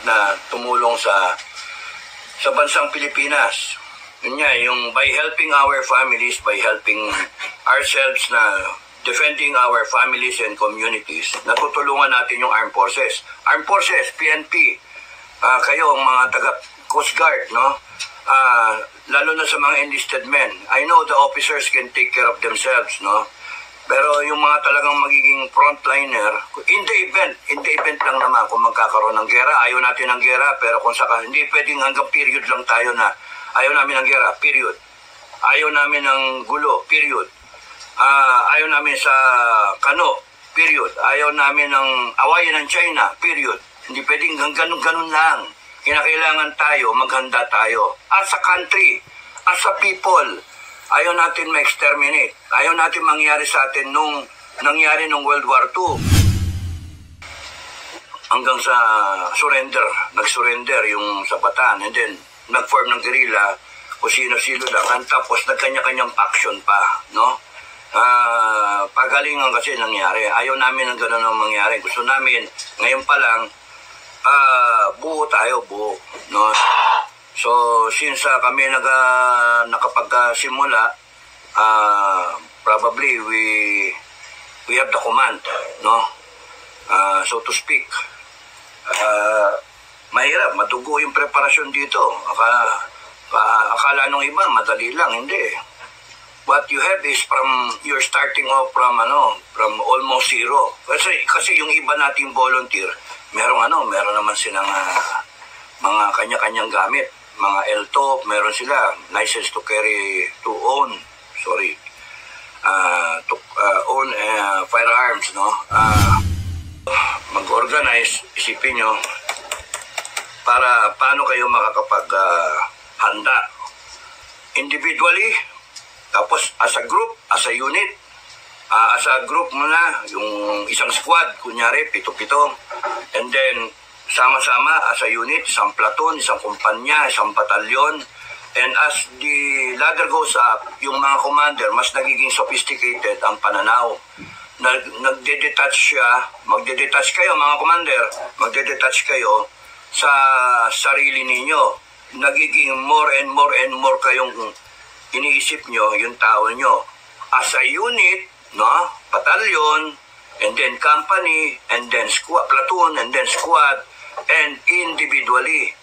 na tumulong sa bansang Pilipinas. Yun nga, yung by helping our families, by helping ourselves na defending our families and communities, natutulungan natin yung Armed Forces. Armed Forces, PNP, kayo, mga taga Coast Guard, no? Lalo na sa mga enlisted men. I know the officers can take care of themselves, no? Pero yung mga talagang magiging frontliner, in the event lang naman kung magkakaroon ng gera, ayaw natin ng gera, pero kung saka, hindi pwedeng hanggang period lang tayo na ayaw namin ng gera, period. Ayaw namin ng gulo, period. Ayaw namin sa kano, period. Ayaw namin ng awayan ng China, period. Hindi pwedeng ganun lang. Kinakailangan tayo, maghanda tayo. As a country, as a people, ayaw natin ma-exterminate. Ayaw natin mangyari sa atin nung nangyari nung World War II. Hanggang sa nag-surrender yung Zapatan, and then nag-form ng guerrilla, kung sino-sino lang, tapos nagkanya-kanyang faction pa, no? Pagalingan kasi nangyari. Ayaw namin ng gano'n ang mangyari. Gusto namin, ngayon pa lang, buo tayo, no? So, since kami nakapagsimula, probably we have the command, no? So to speak. Mahirap, madugo yung preparasyon dito. Akala nung iba, madali lang, hindi. What you have is you're starting off from almost zero. Kasi yung iba nating volunteer, meron naman silang mga kanya-kanyang gamit. Mga LTOP, meron sila, license to carry, to own firearms, no? Mag-organize, isipin nyo, para paano kayo makakapag-handa individually, tapos as a group, as a unit, as a group muna, yung isang squad, kunyari, 7, and then sama-sama as a unit, isang platoon, isang kumpanya, isang batalyon, and as the ladder goes up, yung mga commander, mas nagiging sophisticated ang pananaw. Magde-detach kayo mga commander, magde-detach kayo sa sarili ninyo. Nagiging more and more kayong iniisip nyo, yung tao nyo. As a unit, no? Batalyon, and then company, and then squad, platoon, and then squad, and individually.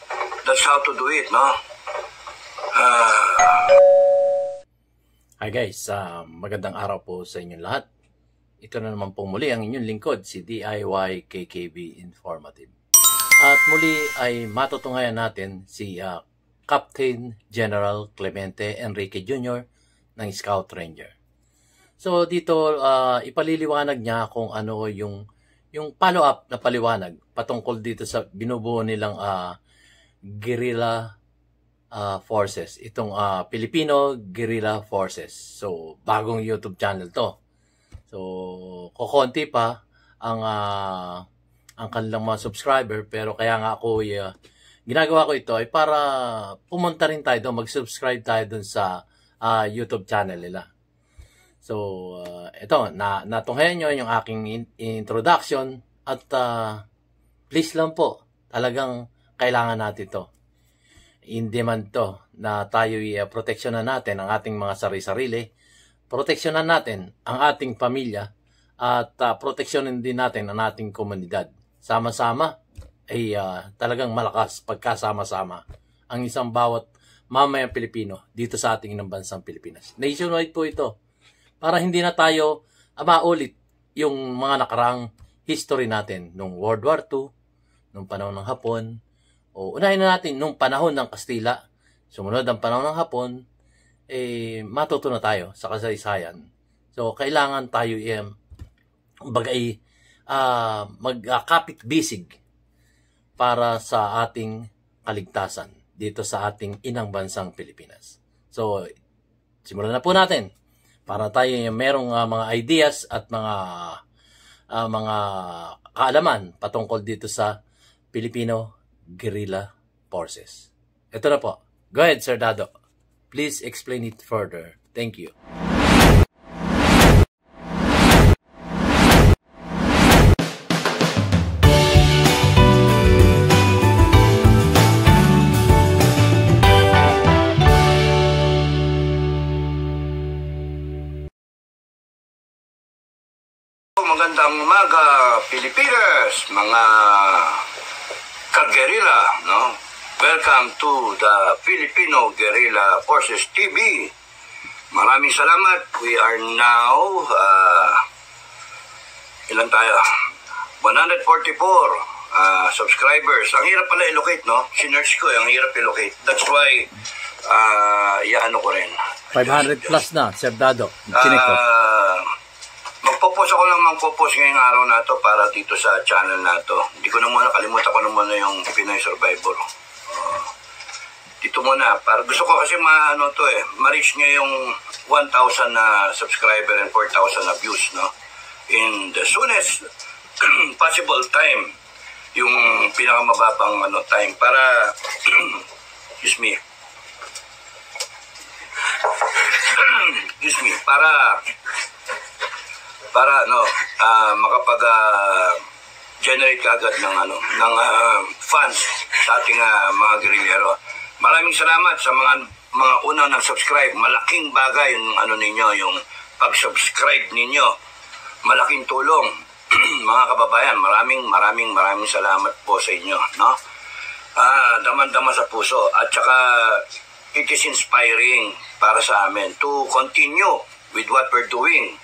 That's how to do it, no? Hi guys, magandang araw po sa inyong lahat. Ito na naman po muli ang inyong lingkod, si DIY KKB Informative. At muli ay matutunghayan natin si Captain General Clemente Enrique Jr. ng Scout Ranger. So dito ipaliliwanag niya kung ano yung follow-up na paliwanag patungkol dito sa binubuo nilang guerrilla forces. Itong Filipino Guerrilla Forces. So bagong YouTube channel to. So kokonti pa ang kanilang mga subscriber, pero kaya nga ako ginagawa ko ito ay para pumunta rin tayo doon, mag-subscribe tayo doon sa YouTube channel nila. So ito, natunghayan nyo yung aking introduction at please lang po, talagang kailangan natin to. In demand to na tayo proteksyonan natin ang ating mga sarili-sarili, proteksyonan natin ang ating pamilya, at proteksyonin din natin ang ating komunidad. Sama-sama ay talagang malakas pagkasama-sama ang isang bawat mamayang Pilipino dito sa ating inang bansang Pilipinas. Nationwide po ito, para hindi na tayo maulit yung mga nakaraang history natin nung World War II, nung panahon ng Hapon, o unahin na natin nung panahon ng Kastila, sumunod ang panahon ng Hapon, matuto na tayo sa kasaysayan. So kailangan tayo magkapit bisig para sa ating kaligtasan dito sa ating inang bansang Pilipinas. So simulan na po natin para tayo merong mga ideas at mga kaalaman patungkol dito sa Filipino Guerrilla Forces. Ito na po. Go ahead, Sir Dado. Please explain it further. Thank you. magandang umaga, Pilipinas, mga ka-guerrilla, no? Welcome to the Filipino Guerrilla Forces TV. Maraming salamat. We are now, ilan tayo? 144 subscribers. Ang hirap pala i-locate, no? Sinerge ko, ang hirap i-locate. That's why, iaano ko rin. 500 plus na, Sir Dado. Chinik ko. Magpo-post ako ng magpo-post ngayong araw na to para dito sa channel na to. Hindi ko na muna, kalimutan ko na muna yung Pinoy Survivor. Dito muna, para gusto ko kasi ma-reach niya yung 1,000 na subscriber and 4,000 na views, no? In the soonest possible time, yung pinakamababang time para excuse me, para makapag generate kaagad ng funds sa ating mga guerrillero. Maraming salamat sa mga unang nag-subscribe. Malaking bagay yung ninyo, yung pag-subscribe ninyo. Malaking tulong. Mga kababayan, maraming salamat po sa inyo, no? Daman-dama sa puso, at saka it is inspiring para sa amin to continue with what we're doing.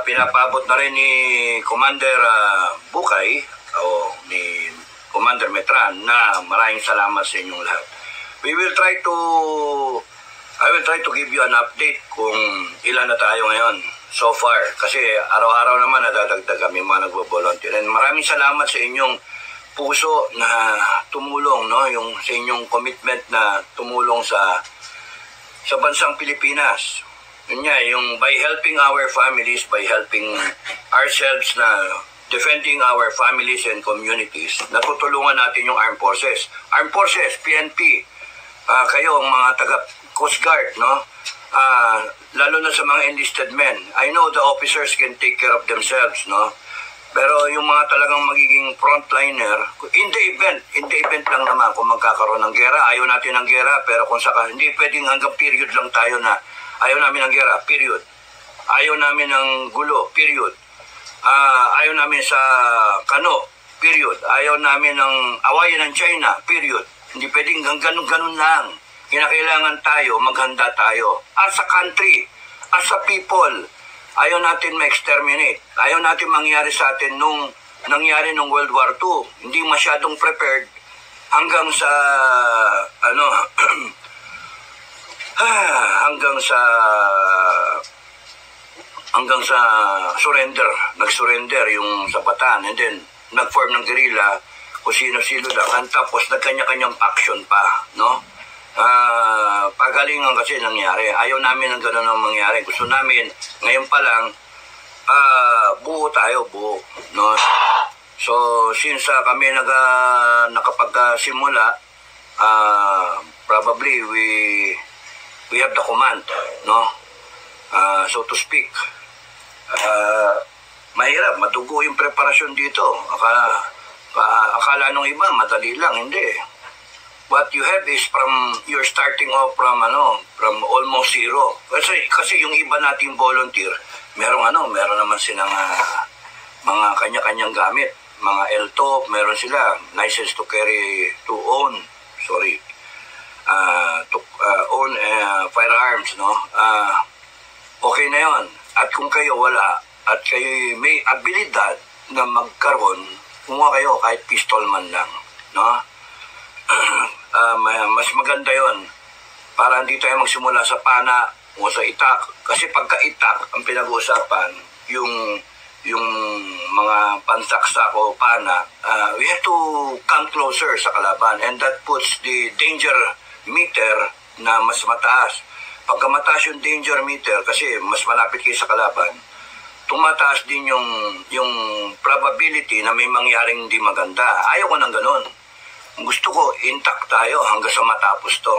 Pinapabot na rin ni Commander Bukay o ni Commander Metran na maraming salamat sa inyong lahat. I will try to give you an update kung ilan na tayo ngayon so far, kasi araw-araw naman nadadagdag kami mga nagbo-volunteer. And maraming salamat sa inyong puso na tumulong, no, yung sa inyong commitment na tumulong sa bansang Pilipinas. Yun nga, yung by helping our families, by helping ourselves na defending our families and communities, natutulungan natin yung Armed Forces. Armed Forces, PNP, kayo mga taga Coast Guard, no? Lalo na sa mga enlisted men. I know the officers can take care of themselves, no? Pero yung mga talagang magiging frontliner, in the event lang naman kung magkakaroon ng gera, ayaw natin ng gera, pero kung saka, hindi pwedeng hanggang period lang tayo na ayaw namin ng gera, period. Ayaw namin ng gulo, period. Ayaw namin sa kano, period. Ayaw namin ng awayan ng China, period. Hindi pwedeng ganun-ganun lang. Kinakailangan tayo, maghanda tayo. As a country, as a people, ayaw natin ma-exterminate. Ayaw natin mangyari sa atin nung nangyari nung World War II. Hindi masyadong prepared hanggang sa hanggang sa surrender, nag-surrender yung Zapatan, and then nag-form ng guerrilla kung sino-sino lang, tapos nagkanya-kanyang faction pa, no? Pagalingan kasi nangyari. Ayaw namin ng gano'n ang mangyari. Gusto namin, ngayon pa lang, buo tayo, no? So, since kami nakapagsimula, probably we have the command, no? So to speak. Mahirap, madugo yung preparasyon dito. Akala nung iba, madali lang, hindi. What you have is you're starting off from almost zero. Kasi yung iba nating volunteer, meron naman silang mga kanya-kanyang gamit. Mga LTOP, meron sila, license to own firearms, no? Okay na yon. At kung kayo wala, at kayo may abilidad na magkaroon, kumuha kayo kahit pistol man lang, no? Mas maganda yon para hindi tayo magsimula sa pana o sa itak. Kasi pagka itak, ang pinag-uusapan, yung mga pansaksak o pana, we have to come closer sa kalaban, and that puts the danger meter na mas mataas. Pagka mataas yung danger meter, kasi mas malapit kayo sa kalaban, tumataas din yung probability na may mangyaring hindi maganda. Ayaw ko ng ganun. Gusto ko intact tayo hanggang sa matapos to.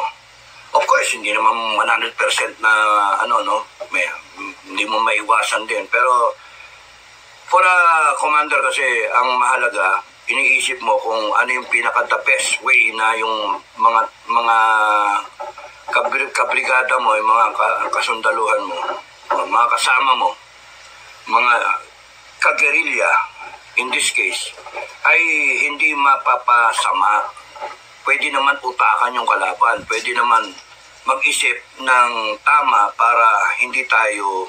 Of course, hindi naman 100% na hindi mo maiwasan din. Pero for a commander kasi, ang mahalaga, iniisip mo kung ano yung pinaka-the best way na yung mga kabrigada mo, yung mga kasundaluhan mo, mga kasama mo, mga kagerilya, in this case, ay hindi mapapasama. Pwede naman utakan yung kalaban. Pwede naman mag-isip ng tama para hindi tayo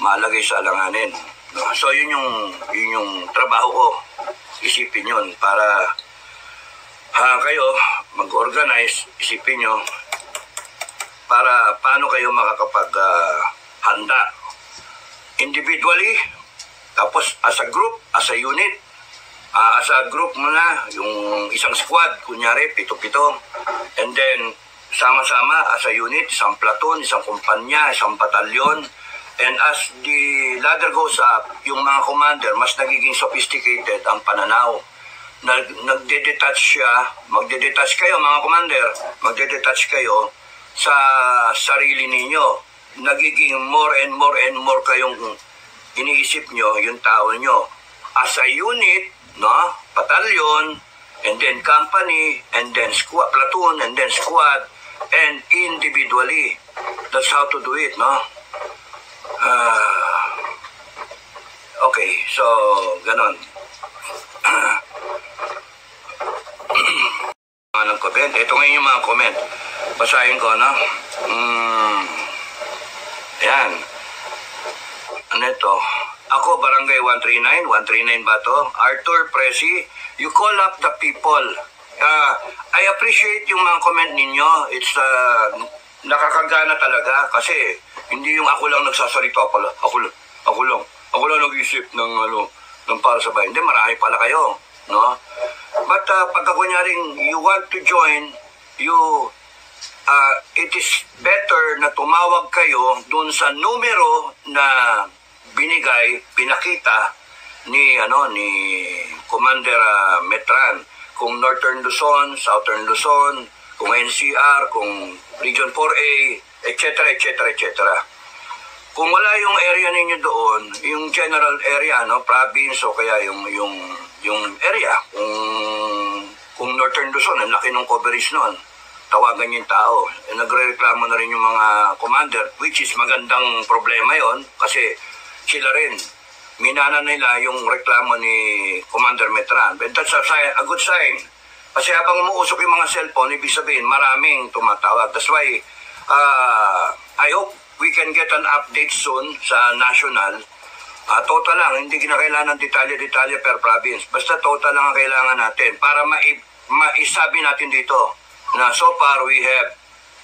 malagay sa alanganin. No? So yun yung trabaho ko. Isipin yun para kayo mag-organize, isipin nyo para paano kayo makakapag-handa individually, tapos as a group, as a unit. As a group muna, yung isang squad, kunyari, 7, and then sama-sama as a unit, isang platoon, isang kumpanya, isang batalyon. And as the ladder goes up, yung mga commander, mas nagiging sophisticated ang pananaw. Nagde-detach siya, magde-detach kayo mga commander, magde-detach kayo sa sarili ninyo. Nagiging more and more and more kayong iniisip nyo, yung tao nyo. As a unit, no, batalyon, and then company, and then squad, platoon, and then squad, and individually. That's how to do it, no? Okay, so, ganon. Mga comment. Ito ngayon yung mga comment. Basahin ko, no? Ayan. Ano ito? Ako, Barangay 139. 139 ba to? Arthur Presi, you call up the people. I appreciate yung mga comment ninyo. It's nakakagana talaga kasi hindi yung ako lang nagsasalita pala. Ako lang nag-isip ng para sa bayan. Hindi, marami pala kayo, no? But pagka kunyaring you want to join, it is better na tumawag kayo dun sa numero na pinakita ni Commander Metran. Kung Northern Luzon, Southern Luzon, kung NCR, kung Region 4A, etc., etc., etc. Kung wala yung area ninyo doon, yung general area, no, province o kaya yung area, kung Northern Luzon, ang laki ng coverage noon, tawagan yung tao. Nagre-reklamo na rin yung mga commander, which is magandang problema yon kasi sila rin, minana nila yung reklamo ni Commander Metran. But that's a good sign. Kasi habang umuusok yung mga cellphone, ibig sabihin, maraming tumatawag. That's why, I hope we can get an update soon sa national. Total lang, hindi kinakailangan ng detalye-detalye per province. Basta total lang ang kailangan natin para maisabi natin dito na so far we have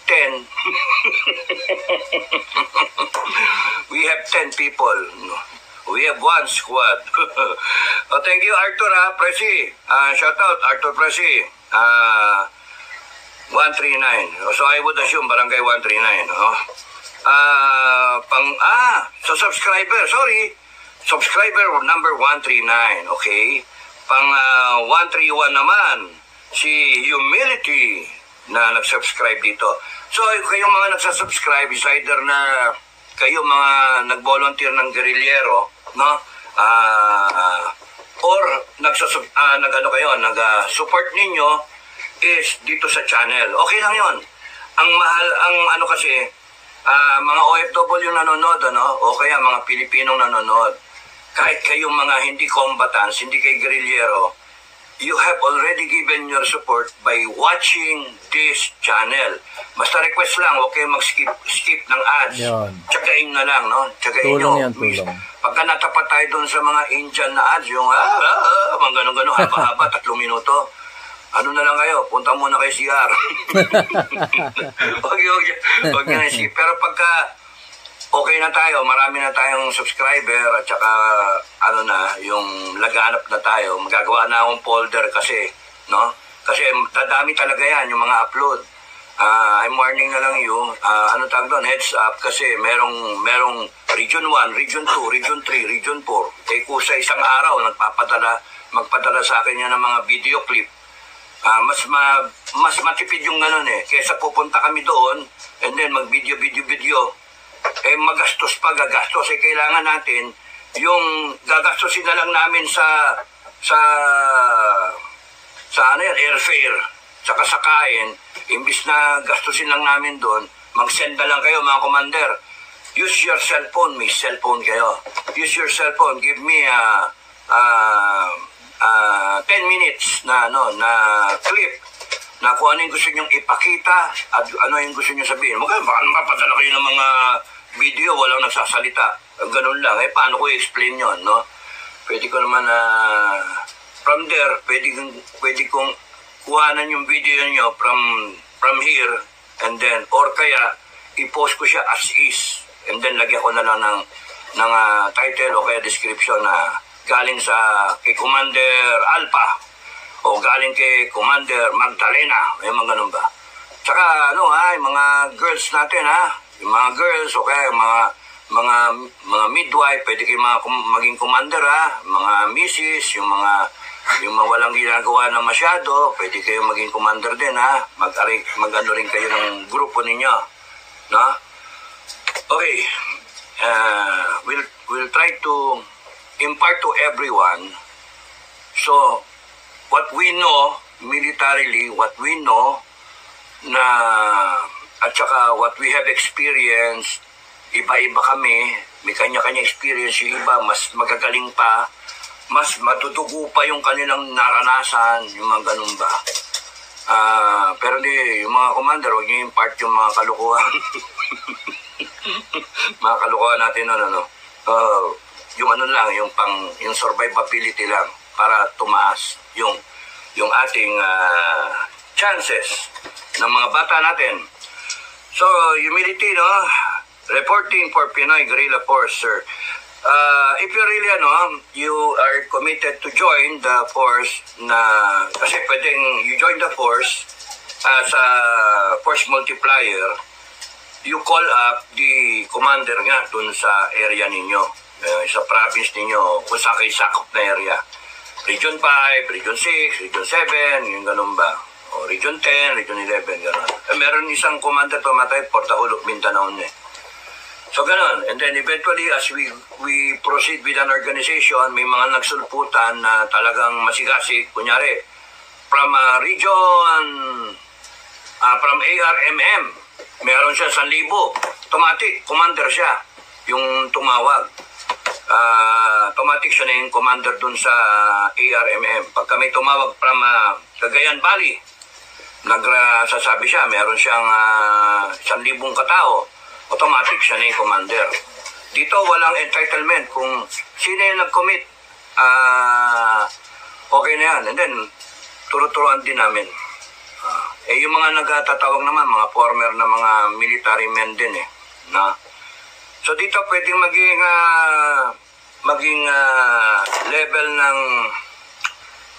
10 we have 10 people. We have one squad. Thank you, Arthur, Presi. Shout out, Arthur Presi. 139. So I would assume Barangay 139. So subscriber, sorry. Subscriber number 139, okay? Pang 131 naman, si Humility na nag-subscribe dito. So kayong mga nagsasubscribe, is either na kayo mga nag-volunteer ng guerrillero, no? Or nag-support ninyo is dito sa channel. Okay lang yon. Ang mahal, kasi, mga OFW nanonood, o kaya mga Pilipinong nanonood, kahit kayong mga hindi combatants, hindi kayo guerrillero, you have already given your support by watching this channel. Basta request lang, huwag kayong mag-skip ng ads. Yan. Tsagain na lang, no? Tsagain Tulong nyo. yan, tulong. Pagka natapat tayo doon sa mga Indian na ads, yung mga gano'n-gano'n, haba-haba, 3 minuto. Ano na lang kayo, punta muna kay CR. Huwag nyo na skip. Pero pagka okay na tayo, marami na tayong subscriber at saka yung laganap na tayo, magagawa na akong folder kasi, no? Kasi dadami talaga yan, yung mga upload. I'm warning na lang you, heads up, kasi merong Region 1, Region 2, Region 3, Region 4. Kung sa isang araw, magpadala sa akin yan ng mga video clip. Mas matipid yung gano'n kesa pupunta kami doon, and then mag-video. Magastos pa, gagastos. Kailangan natin yung gagastosin na lang namin sa airfare, sa kasakain, imbis na gastusin lang namin doon, mag-send na lang kayo mga commander. use your cellphone. May cellphone kayo. Use your cellphone. Give me 10 minutes na clip na kung ano yung gusto nyong ipakita at ano yung gusto nyong sabihin. Baka mapadala kayo ng mga video, walang nagsasalita. Ganun lang. Paano ko i-explain yun, no? Pwede ko naman from there, pwede kong kuhanan yung video nyo from here and then, or kaya, i-post ko siya as is and then lagyan ko na lang ng title o kaya description na galing kay Commander Alpha o galing kay Commander Magdalena, may mga ganun ba? Tsaka yung mga girls natin yung mga girls o kaya mga midwife, pwede kayo maging commander mga missis, yung mga walang ginagawa na masyado, pwede kayo maging commander din mag-ano rin kayo ng grupo ninyo, no? Okay, we'll try to impart to everyone. So, what we know, militarily, what we know, at saka what we have experienced, iba-iba kami, may kanya-kanya experience, yung iba, mas magagaling pa, mas matutugo pa yung kanilang naranasan, yung mga ganun ba. Pero yung mga commander, huwag nyo impart yung mga kalukuhan. Mga kalukuhan natin, yung lang, yung survivability lang para tumaas yung ating chances ng mga bata natin. So, humility, reporting for Pinoy Guerrilla Force, sir. If you really, you are committed to join the force kasi pwedeng you join the force as a force multiplier, you call up the commander nga dun sa area ninyo, sa province ninyo, kung saan kayo sakop na area. Region 5, Region 6, Region 7, yung ganun ba? O Region 10, Region 11, ganun. Meron isang commander tumatay for the whole of Mindanao So ganun. And then eventually as we proceed with an organization, may mga nagsulputan na talagang masigasig. Kunyari, from region, from ARMM, meron siya 1,000. Automatic, commander siya. Yung tumawag. Automatic siya na yung commander dun sa ARMM. Pagka may tumawag from Cagayan Valley, nagsasabi siya, meron siyang 1,000 katao, automatic siya na yung commander. Dito walang entitlement. Kung sino yung nag-commit, okay na yan. And then, turo-turuan din namin. Yung mga nagtatawag naman, mga former na mga military men din So dito pwedeng maging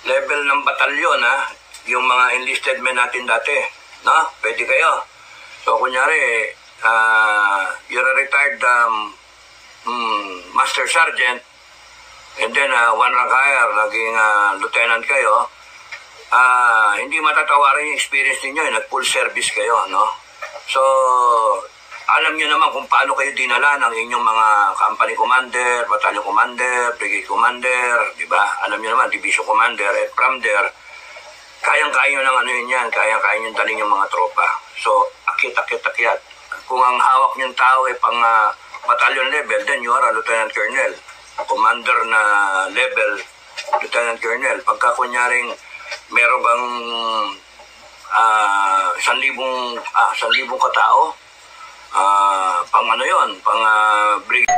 level ng batalyon yung mga enlisted men natin dati, pwede kayo. So kunyari you're a retired master sergeant and then one rank higher, naging lieutenant kayo, hindi matatawaran yung experience ninyo, nag-full service kayo, So alam niyo naman kung paano kayo dinala ng inyong mga company commander, battalion commander, brigade commander, di ba? Alam niyo naman, division commander, and from there, kayang-kaya nyo ng yan, kayang-kaya nyo dalhin yung mga tropa. So, akit-akit-akit. Kung ang hawak niyong tao ay pang battalion level, then you are a lieutenant colonel. Commander na level, lieutenant colonel. Pagka kunyaring meron bang 1,000 katao, pang brigade.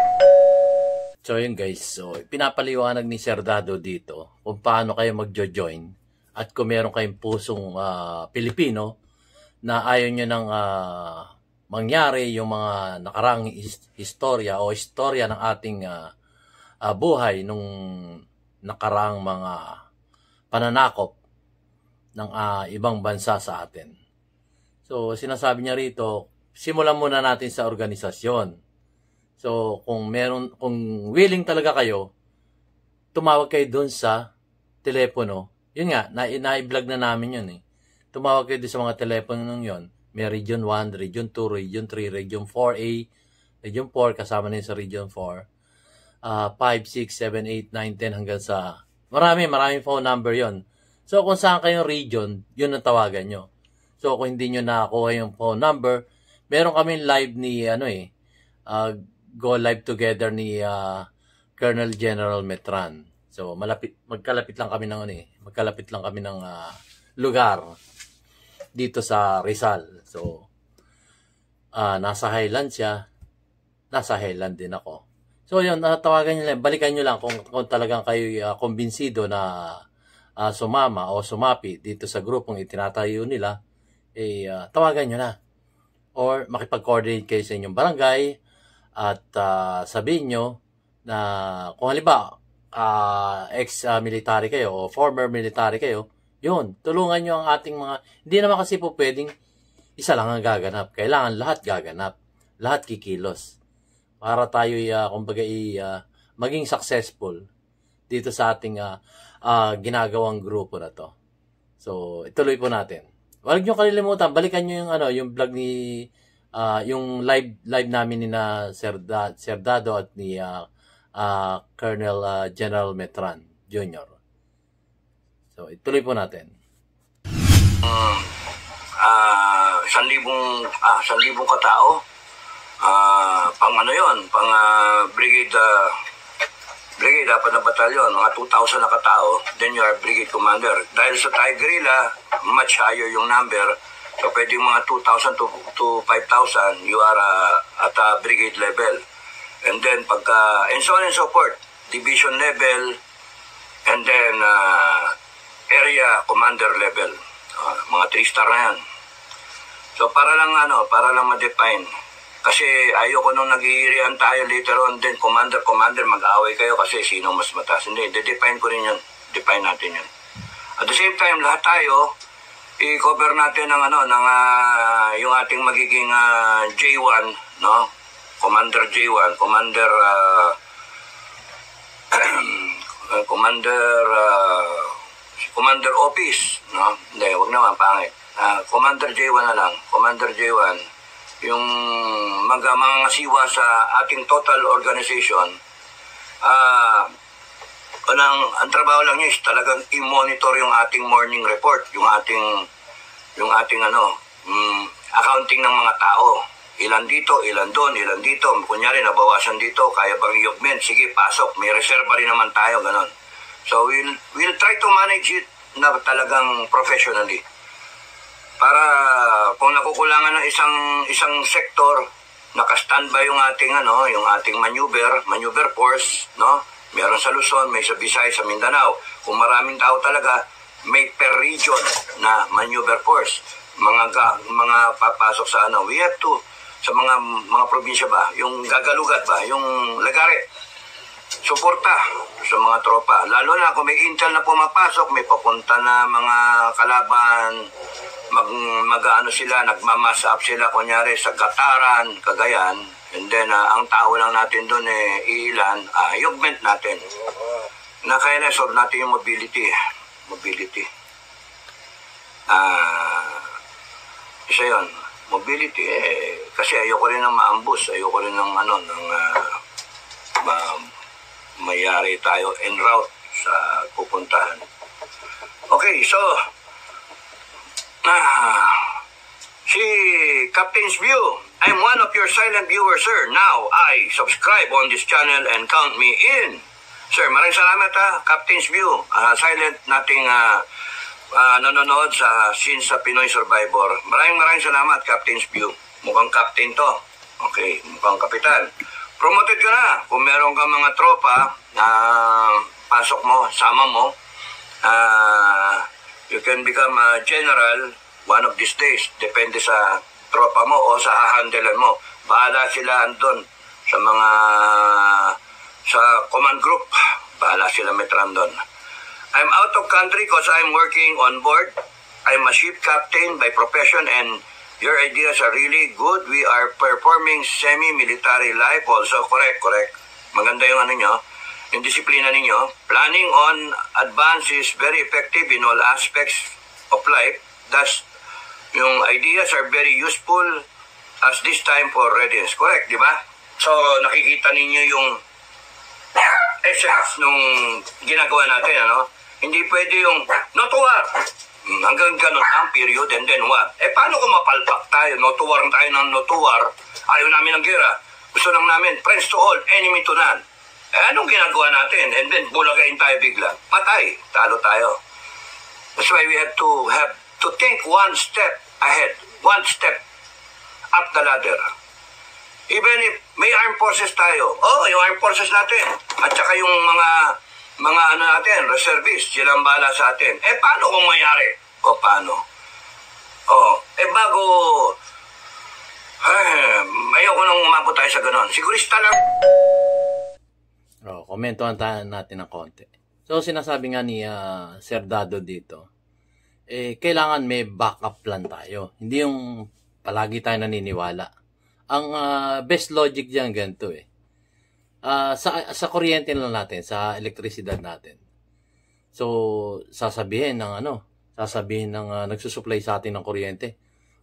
So yun guys, so pinapaliwanag ni Sir Dado dito kung paano kayo magjo-join at kung meron kayong pusong Pilipino na ayaw nyo nang mangyari yung mga nakarang istorya o istorya ng ating buhay nung nakarang mga pananakop ng ibang bansa sa atin. So sinasabi niya rito, simulan muna natin sa organisasyon. So, kung willing talaga kayo, tumawag kayo dun sa telepono. Yun nga, na-i-vlog na namin yun Tumawag kayo dun sa mga telepono nung yun. May Region 1, Region 2, Region 3, Region 4A, Region 4, kasama na yun sa Region 4. 5, 6, 7, 8, 9, 10, hanggang sa... Maraming phone number yon. So, kung saan kayong region, yun ang tawagan nyo. So, kung hindi nyo nakakuha yung phone number, meron kami live ni go live together ni Colonel General Metran. So magkalapit lang kami ng lugar dito sa Rizal. So nasa Highland siya, nasa Highland din ako. So yun, tawagan niyo lang, balikan niyo lang kung talagang kayo kumbinsido na sumama o sumapi dito sa grupong itinatayo nila, tawagan niyo na. Or makipag-coordinate kayo sa inyong barangay at sabihin nyo na kung halimbawa ex-military kayo o former military kayo, yun, tulungan nyo ang ating mga, hindi naman kasi po pwedeng isa lang ang gaganap. Kailangan lahat gaganap, lahat kikilos. Para tayo, kumbaga, maging successful dito sa ating ginagawang grupo na to. So, ituloy po natin. Huwag nyo kalilimutan, balikan nyo yung vlog ni, yung live namin ni Sir Dado at ni Colonel General Metran Jr. So, ituloy po natin. 1,000 katao. Pang ano yun, pang brigade, apat na batalyon, mga 2,000 na katao, then you are brigade commander. Dahil sa Thai guerrilla, much higher yung number, so pwedeng mga 2,000 to 5,000, you are at brigade level. And then pagka, and so on and so forth, division level, and then area commander level. Mga 3-star na yan. So para lang ma-define. Kasi ayoko nung nag-iirihan tayo later on, then commander, mag-away kayo kasi sino mas mataas. Hindi, de-define ko rin yun. Define natin yun. At the same time, lahat tayo, i-cover natin ng yung ating magiging J1, no? Commander J1, Commander Office, no? Hindi, wag naman, pangit. Commander J1 na lang. Commander J1, yung mga siwa sa ating total organization, ang trabaho lang niya is talagang i-monitor yung ating morning report, yung ating accounting ng mga tao. Ilan dito, ilan doon, ilan dito. Kunyari, nabawasan dito, kaya bang i-augment? Sige, pasok. May reserva rin naman tayo, ganon. So, we'll try to manage it na talagang professionally. Para kung nakukulangan ng isang sektor, naka-standby yung ating maneuver force, no? Meron sa Luzon, may sa Visayas, sa Mindanao. Kung maraming tao talaga, may per region na maneuver force. Mga papasok sa we have to sa mga probinsya ba, yung gagalugat ba, yung lagare, suporta sa mga tropa. Lalo na kung may intel na pumapasok, may papunta na mga kalaban, nagmamas up sila, kunyari sa Gataran, Cagayan, and then ang tao lang natin doon ilan, augment natin. Na kaya na-solve natin yung mobility. Isa yun. Mobility, kasi ayoko rin ng maambus, ayoko rin ng mayari tayo en route sa pupuntahan. Okay, so si Captain's View, I'm one of your silent viewers, sir. Now, I subscribe on this channel and count me in. Sir, maraming salamat Captain's View, silent nating nanonood sa Scenes sa Pinoy Survivor. Maraming salamat, Captain's View. Mukhang captain to. Okay, mukhang kapitan. Promoted ka na. Kung meron ka mga tropa na pasok mo, sama mo, you can become a general one of these days. Depende sa tropa mo o sa hahandelan mo. Bahala sila andun sa command group. Bahala sila metran doon. I'm out of country because I'm working on board. I'm a ship captain by profession and your ideas are really good. We are performing semi-military life also. Correct. Maganda yung yung disiplina ninyo. Planning on advance is very effective in all aspects of life. Thus, yung ideas are very useful as this time for readiness. Correct, di ba? So, nakikita ninyo yung essence nung ginagawa natin, Hindi pwede yung no to war. Hanggang ganun ang period and then what? Paano kung mapalpak tayo? No to war tayo ng no to war. Ayaw namin ng gera. Gusto lang namin, friends to all, enemy to none. Anong ginagawa natin? And then, bulagain tayo bigla. Patay. Talo tayo. That's why we have to think one step ahead. One step up the ladder. Even if may armed forces tayo, yung armed forces natin, at saka yung mga ano natin, reservists, sila ang bahala sa atin. Paano kung mayari? Paano? Bago, ayoko nang umabot tayo sa ganon. Sigurista lang. Komentuhan natin ng konti. So, sinasabi nga ni Sir Dado dito, kailangan may backup plan tayo. Hindi yung palagi tayo naniniwala. Ang best logic diyan ganito sa kuryente lang natin, sa elektrisidad natin. So, sasabihin ng nagsusupply sa atin ng kuryente,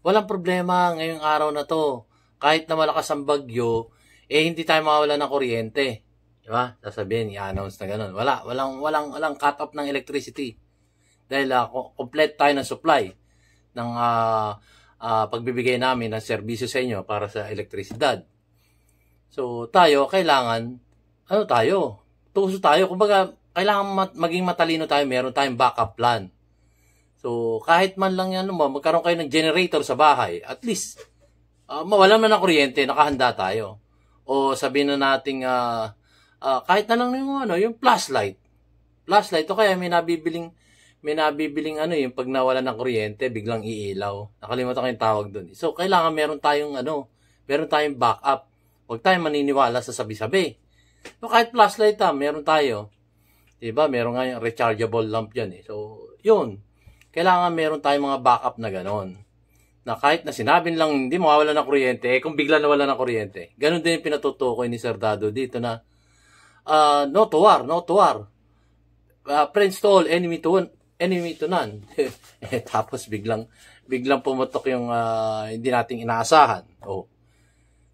walang problema ngayong araw na to. Kahit na malakas ang bagyo, hindi tayo mawawala ng kuryente. Diba? Sasabihin, i-announce na gano'n. Walang cut-off ng electricity. Dahil complete tayo ng supply ng pagbibigay namin ng serbisyo sa inyo para sa elektrisidad. So, tayo, kailangan, tuso tayo. Kumbaga, kailangan maging matalino tayo, meron tayong backup plan. So, kahit man lang yan, magkaroon kayo ng generator sa bahay, at least, mawalan man ng kuryente, nakahanda tayo. O sabihin na natin, kahit na lang yung flashlight. Flashlight, o kaya may nabibiling yung pag nawala ng kuryente, biglang iilaw. Nakalimutan ko yung tawag doon. So, kailangan meron tayong backup. Huwag tayong maniniwala sa sabi-sabi. So, kahit flashlight meron tayo. Diba? Meron nga yung rechargeable lamp yan So, yun. Kailangan meron tayong mga backup na ganon. Na kahit na sinabing lang hindi mawawala ng kuryente, kung bigla nawala ng kuryente. Ganon din yung pinatutukoy ni Sir Dado dito na no to war. Friends to all, enemy to none. Tapos biglang pumutok yung hindi nating inaasahan.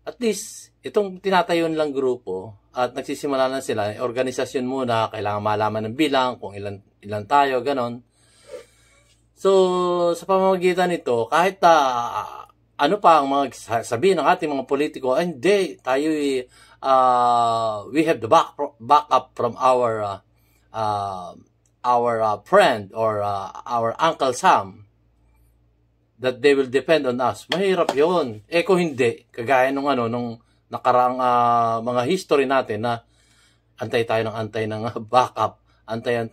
At least, itong tinatayon lang grupo at nagsisimula na sila, organisasyon muna, kailangan malaman ng bilang, kung ilan tayo, ganon. So, sa pamamagitan nito, kahit ano pa ang mga sabihin ng ating mga politiko, hindi, tayo we have the backup from our friend or our Uncle Sam that they will depend on us. Mahirap yun. Kung hindi, kagaya nung nakaraang mga history natin na antay tayo ng backup, antay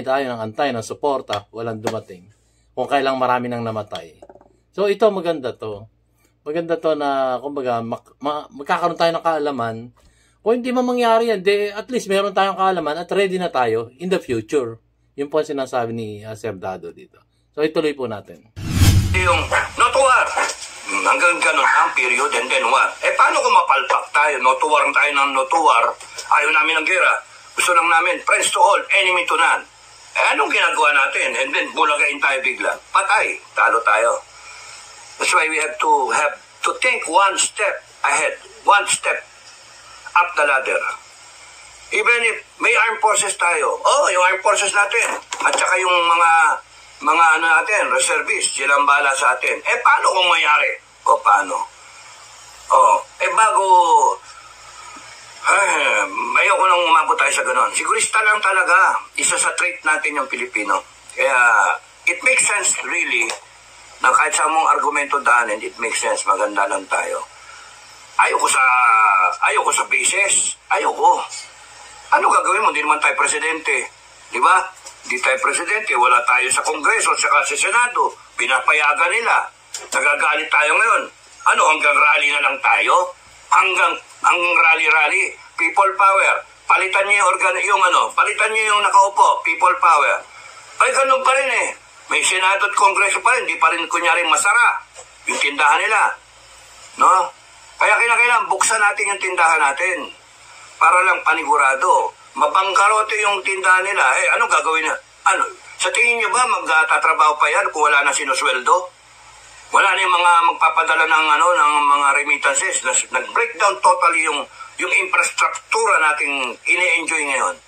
tayo ng suporta, walang dumating. Kung kailang marami nang namatay. So ito maganda to. Maganda to na kumbaga magkakaroon tayo ng kaalaman. Kung hindi man mangyari yan, at least meron tayong kaalaman at ready na tayo in the future. Yun po ang sinasabi ni Sir Dado dito. So ituloy po natin. Yung no to war. Hanggang ganun ang period and then war. Paano kung mapalpak tayo? No to war tayo ng no to war. Ayaw namin ng gera. Gusto lang namin, friends to all, enemy to none. Anong ginagawa natin? And then bulagain tayo bigla. Patay. Talo tayo. That's why we have to think one step ahead. One step up the ladder. Even if may armed forces tayo, yung armed forces natin, at saka yung mga natin, reservists, sila ang bahala sa atin. Paano kung mayari? Paano? Bago, ayoko nang umabot tayo sa ganon. Sigurista lang talaga, isa sa trait natin yung Pilipino. Kaya, it makes sense really, na kahit sa mong argumento daanin, it makes sense, maganda lang tayo. Ayoko sa bases. Ayoko. Ano gagawin mo? Hindi naman tayo presidente. Di ba? Hindi tayo presidente. Wala tayo sa Kongreso at sa Senado. Pinapayagan nila. Nagagalit tayo ngayon. Hanggang rally na lang tayo? Hanggang rally. People power. Palitan niyo palitan niyo yung nakaupo. People power. Ganun pa rin May Senado at Kongreso pa rin. Di pa rin kunyaring masara. Yung tindahan nila. No? Kaya kailangan buksan natin yung tindahan natin para lang panigurado. Mabangkarote yung tindahan nila. Ano gagawin na? Sa tingin nyo ba magtatrabaho pa yan kung wala na sinusweldo? Wala na yung mga magpapadala ng mga remittances. Nag-breakdown totally yung infrastruktura nating ini-enjoy ngayon.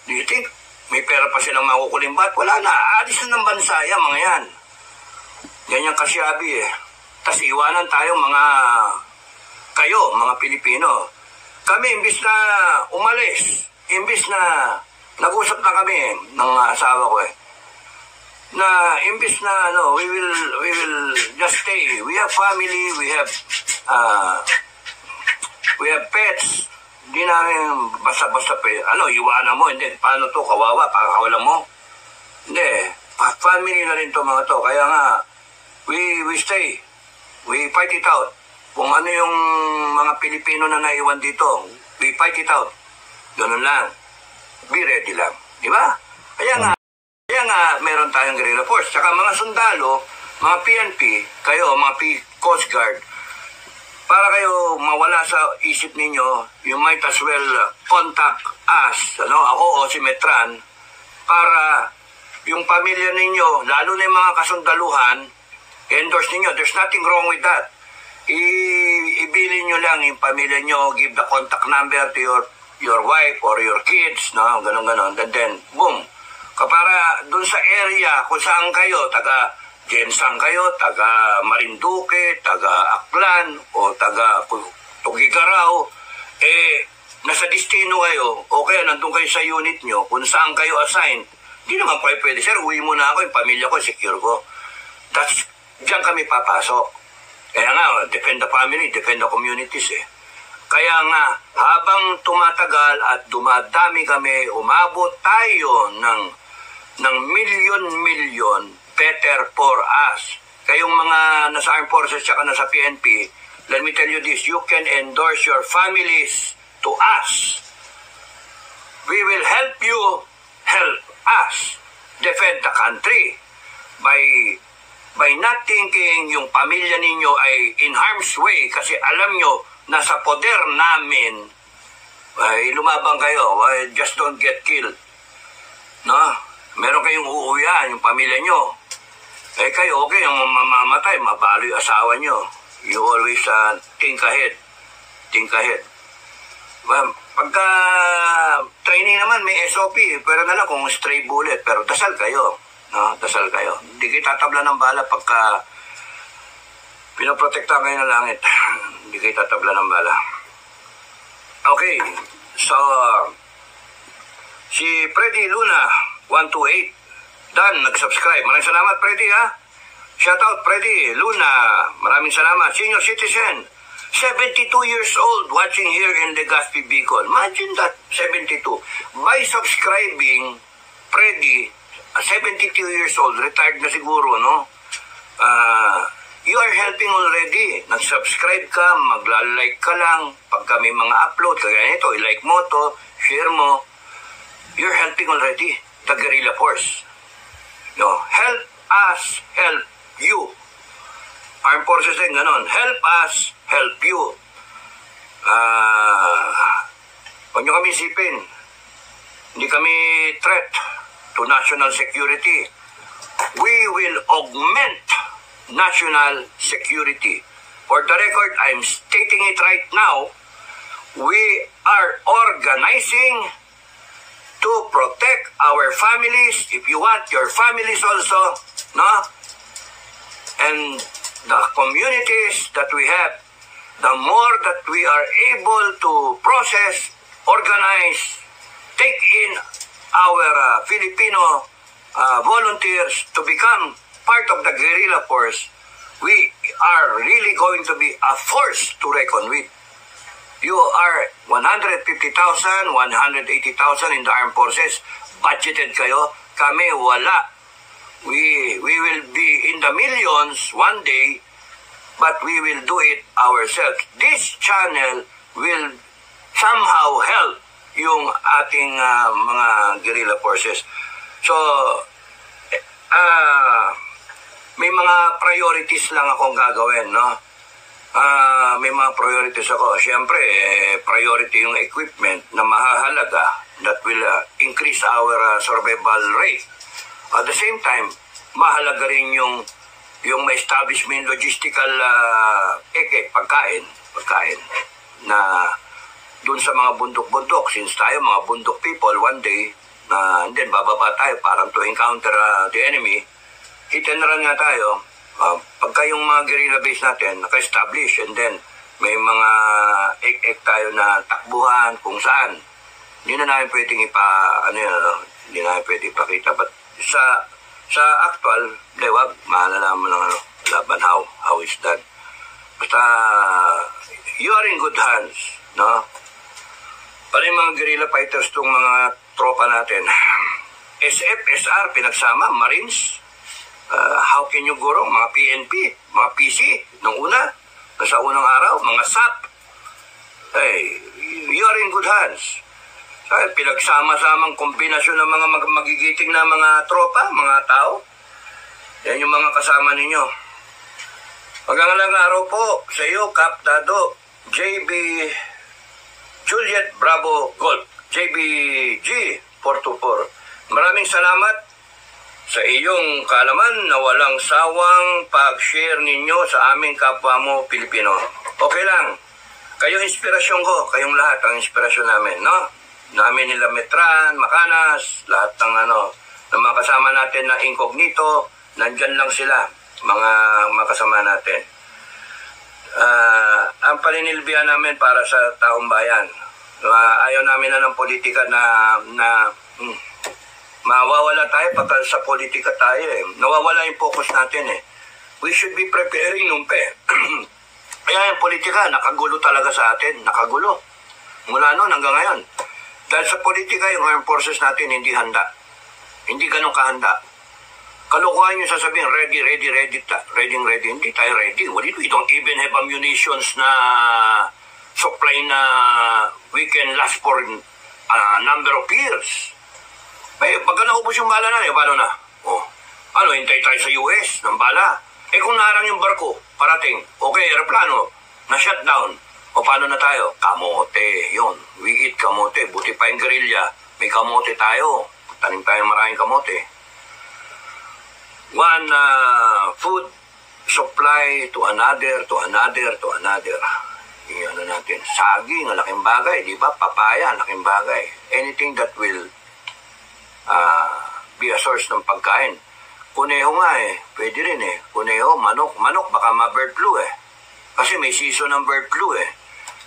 Do you think may pera pa silang makukulimbat? Wala na. Alis na ng bansa yan, mga yan. Ganyan kasyabi Tapos iwanan tayo mga kayo, mga Pilipino, kami, imbis na umalis, imbis na nag-usap na kami ng asawa ko na imbis na we will just stay. We have family, we have pets. Hindi namin basta-basta iwanan mo, hindi, paano to, kawawa, pakakawalan mo. Hindi, family na rin to mga to. Kaya nga, we stay. We fight it out. Kung ano yung mga Pilipino na naiwan dito, we fight it out. Ganun lang. Be ready lang. Di ba? Kaya nga, meron tayong guerrilla force. Tsaka mga sundalo, mga PNP, kayo, mga Coast Guard, para kayo mawala sa isip ninyo, you might as well contact us, ako o si Metran, para yung pamilya ninyo, lalo na yung mga kasundaluhan, endorse ninyo. There's nothing wrong with that. Ibilin nyo lang yung pamilya nyo, give the contact number to your wife or your kids, ganon. And then, boom. Para dun sa area kung saan kayo, taga Jensang kayo, taga Marinduque, taga Aklan, o taga Tugigaraw, nasa destino kayo, o kaya nandun kayo sa unit nyo, kung saan kayo assigned, hindi naman kayo pwede, sir, uwi muna ako, yung pamilya ko, secure ko. Diyan kami papasok. Kaya nga, defend the family, defend the communities Kaya nga, habang tumatagal at dumadami kami, umabot tayo ng milyon, better for us. Kayong mga nasa Armed Forces at nasa PNP, let me tell you this, you can endorse your families to us. We will help you help us defend the country by not thinking yung pamilya ninyo ay in harm's way kasi alam nyo na sa poder namin ay lumabang kayo, just don't get killed. Meron kayong uuwian, yung pamilya nyo. Kayo, okay, yung mamamatay, mabalo yung asawa nyo. You always think ahead. Think ahead. Pagka training naman, may SOP, pero na lang kung stray bullet, pero dasal kayo. Dasal kayo. Hindi kayo tatabla ng bala pagka pinoprotekta kayo ng langit. Hindi kayo tatabla ng bala. Okay, so si Freddy Luna 128 Dan, nag-subscribe. Maraming salamat, Freddy, ha? Shoutout, Freddy Luna. Maraming salamat. Senior citizen, 72 years old, watching here in Legazpi, Bicol. Imagine that, 72. By subscribing, Freddy, 72 years old, retired na siguro, you are helping already. Nag-subscribe ka, magla-like ka lang. Pagka may mga upload, kagaya nito, i-like mo to, share mo. You're helping already the guerrilla force. Help us, help you. Armed Forces din, ganon. Help us, help you. Huwag nyo kami isipin. Hindi kami threat to national security. We will augment national security. For the record, I'm stating it right now. We are organizing to protect our families. If you want your families also, and the communities that we have, the more that we are able to process, organize, take in our Filipino volunteers to become part of the guerrilla force, we are really going to be a force to reckon with. You are 150,000, 180,000 in the armed forces. Budgeted kayo. Kami wala. We will be in the millions one day, but we will do it ourselves. This channel will somehow help yung ating mga guerrilla forces. So, may mga priorities lang akong gagawin, may mga priorities ako. Siyempre, priority yung equipment na mahahalaga that will increase our survival rate. At the same time, mahalaga rin yung establishment logistical pagkain na dun sa mga bundok-bundok. Since tayo mga bundok people, one day, and then bababa tayo parang to encounter the enemy, hit and run nga tayo. Pagka yung mga guerrilla base natin naka-establish and then may mga ek-ek tayo na takbuhan kung saan. Hindi na namin pwedeng hindi na namin pwedeng ipakita. But sa actual, wag, malalaman lang laban how is that. Basta, you are in good hands, no? Para yung mga guerrilla fighters tong mga tropa natin. SF, SR, pinagsama, Marines, how can you go wrong? Mga PNP, mga PC, nung una, sa unang araw, mga SAP. Hey, you are in good hands. Pinagsama-samang kombinasyon ng mga magigiting na mga tropa, mga tao. Yan yung mga kasama ninyo. Magandang araw po sa iyo, Cap Dado, JB Juliet Bravo Gold, JBG 424. Maraming salamat sa iyong kaalaman na walang sawang pag-share ninyo sa aming kapwa mo Pilipino. Okay lang. Kayo inspirasyon ko, kayong lahat ang inspirasyon namin, no? Namin nila Metran, Makanas, lahat ng ng mga kasama natin na incognito, nandyan lang sila, mga kasama natin. Ang paninilbihan namin para sa taong bayan. Ayaw namin na ng politika na mawawala tayo pagka sa politika tayo eh. Nawawala yung focus natin eh. We should be preparing Kaya yung politika, nakagulo talaga sa atin. Nakagulo. Mula noon hanggang ngayon. Dahil sa politika, yung armed forces natin hindi handa. Hindi ganun kahanda. Kalukuhan yung sasabihin, ready. Hindi tayo ready. We don't even have ammunitions na supply na we can last for a number of years. Pagka naubos yung bala na, paano na? Hintay tayo sa US ng bala. Kung naharang yung barko, parating, okay, aeroplano, na-shutdown. Paano na tayo? Kamote, yun. We eat kamote. Buti pa yung guerrilla, may kamote tayo. Tanim tayo maraming kamote. One food supply to another. Yung natin, saging, laking bagay, di ba? Papaya, laking bagay. Anything that will be a source ng pagkain. Kuneho nga pwede rin Kuneho, manok, baka ma-bird flu Kasi may season ng bird flu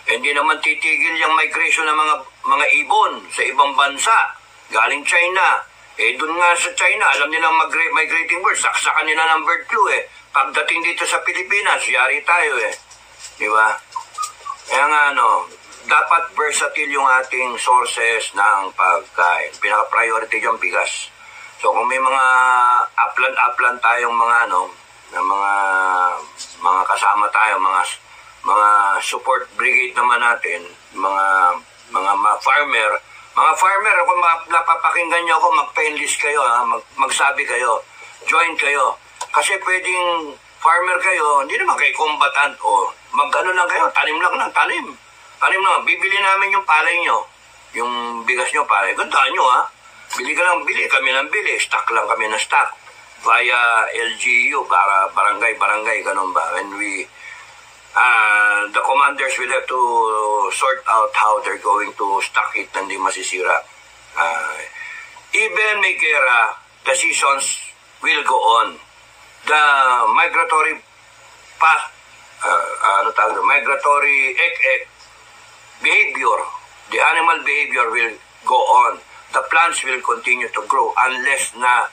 Hindi naman titigil yung migration ng mga ibon sa ibang bansa. Galing China. Doon nga sa China, alam nilang migrating birds, saksakan nila ng bird flu Pagdating dito sa Pilipinas, yari tayo Di ba? Kaya nga dapat versatile yung ating sources ng pagkain. Pinaka-priority yung bigas. So kung may mga upland tayong mga mga kasama tayo, mga support brigade naman natin, mga farmer, kung napapakinggan nyo ako, magpa-enlist kayo, magsabi kayo, join kayo. Kasi pwedeng farmer kayo, hindi naman kayo combatant, lang kayo, tanim lang. Tanim lang, bibili namin yung palay nyo, yung bigas nyo palay, gandaan nyo bili ka lang, kami ng bili, stock lang kami na stock, via LGU, para barangay, ganun ba, when we the commanders will have to sort out how they're going to stock it na hindi masisira. Even may gera, the seasons will go on. The migratory path, migratory behavior, the animal behavior will go on. The plants will continue to grow unless na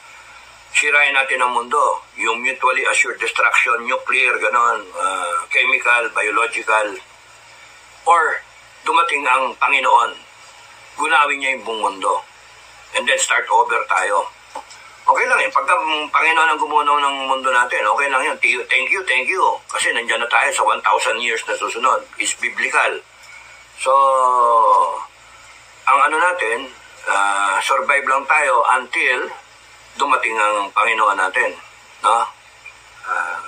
sirain natin ang mundo. Yung mutually assured destruction, nuclear, ganon, chemical, biological, or dumating ang Panginoon, gunawin niya yung buong mundo, and then start over tayo. Okay lang pagka Panginoon ang gumunaw ng mundo natin, okay lang yun. Thank you. Kasi nandiyan na tayo sa 1,000 years na susunod. It's biblical. So, ang natin, survive lang tayo until dumating ang Panginoon natin. No?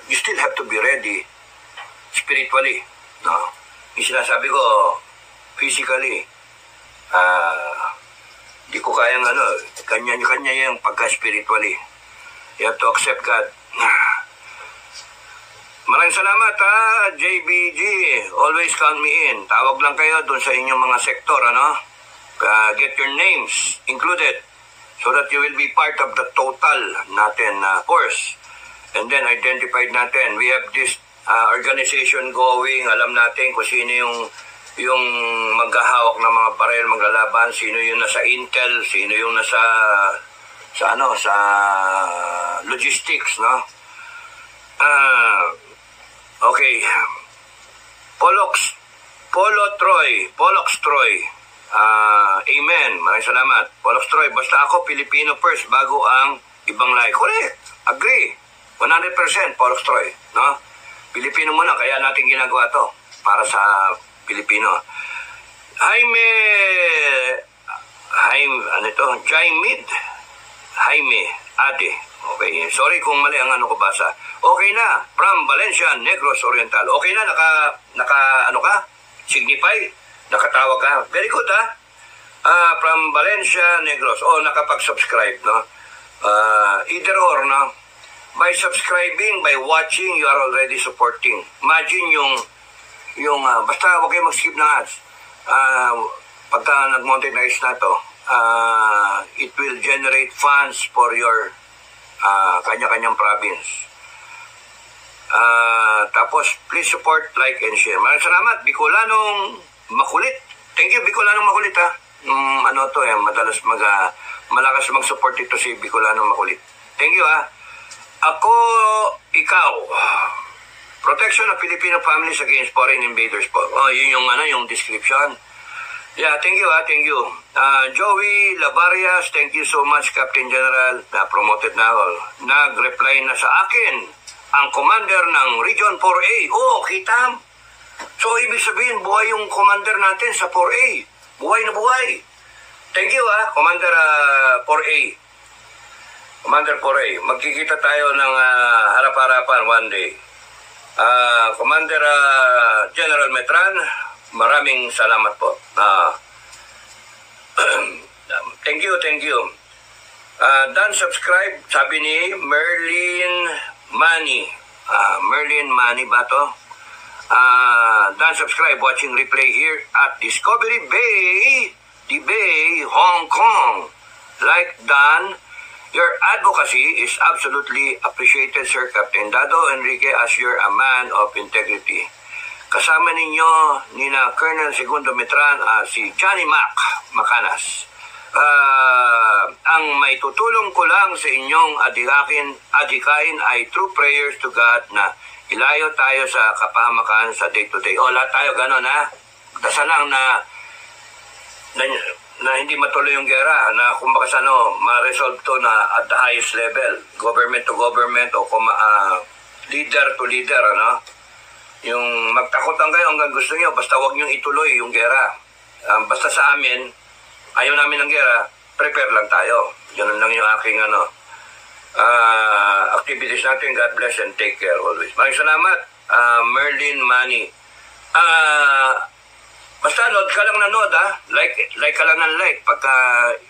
You still have to be ready spiritually. No? Yung sinasabi ko, physically, di ko kayang kanya yung pagka-spiritually. You have to accept God. Maraming salamat JBG. Always count me in. Tawag lang kayo dun sa inyong mga sektor, get your names included so that you will be part of the total natin force. And then identified natin, we have this organization going. Alam natin kung sino yung maghahawak ng mga baril, maglalaban, sino yung nasa intel, sino yung nasa sa logistics, no? Okay. Polox Troy. Amen. Maraming salamat. Polox Troy, basta ako Filipino first bago ang ibang lahi. Correct. Agree. 100% Polox Troy, no? Pilipino muna, kaya natin ginagawa to para sa Pilipino. Jaime, Ate. Okay, sorry kung mali ang ano ko basa. Okay na, from Valencia, Negros Oriental. Okay na, naka signify? Nakatawag ka? Very good, ha? From Valencia, Negros. Nakapag-subscribe, no? Either or, no? By subscribing, by watching, you are already supporting. Imagine basta huwag kayo mag-skip ng ads. Pagka nag-monetize na to, it will generate funds for your kanya-kanyang province. Tapos, please support, like, and share. Maraming salamat, Bicolanong Makulit. Thank you, Bicolanong Makulit, ha? Malakas mag-support ito si Bicolanong Makulit. Thank you, ha? Ako, ikaw. Protection of Filipino families against foreign invaders po. Yun yung description. Yeah, thank you, thank you. Joey Lavarias, thank you so much, Captain General. Na-promoted na ako. Nag-reply na sa akin ang commander ng Region 4A. Kita? So, ibig sabihin, buhay yung commander natin sa 4A. Buhay na buhay. Thank you, Commander 4A. Commander 4A. Magkikita tayo ng harap-harapan one day. Commander General Metran, maraming salamat po. Thank you. Dan subscribe, sabi ni Merlin Manny. Merlin Manny ba to? Dan subscribe, watching replay here at Discovery Bay, Hong Kong. Like Dan, your advocacy is absolutely appreciated, Sir Captain Dado Enrique, as you're a man of integrity. Kasama ninyo nina Colonel Segundo Metran, si Johnny Macanas. Ang may tutulong ko lang sa inyong adikain ay true prayers to God na ilayo tayo sa kapahamakan sa day-to-day. Lahat tayo ganun, ha? Dasal lang na hindi matuloy yung gera, na kumbaga ma-resolve to na at the highest level, government to government o leader to leader, ano? Yung magtakutan kayo hanggang gusto nyo, basta wag nyo ituloy yung gera. Basta sa amin, ayaw namin ng gera, prepare lang tayo. Ganun lang yung aking activities natin. God bless and take care always. Maraming salamat, Merlin Manny. Basta nod ka lang na nod, ha? Like ka lang ng like. Pagka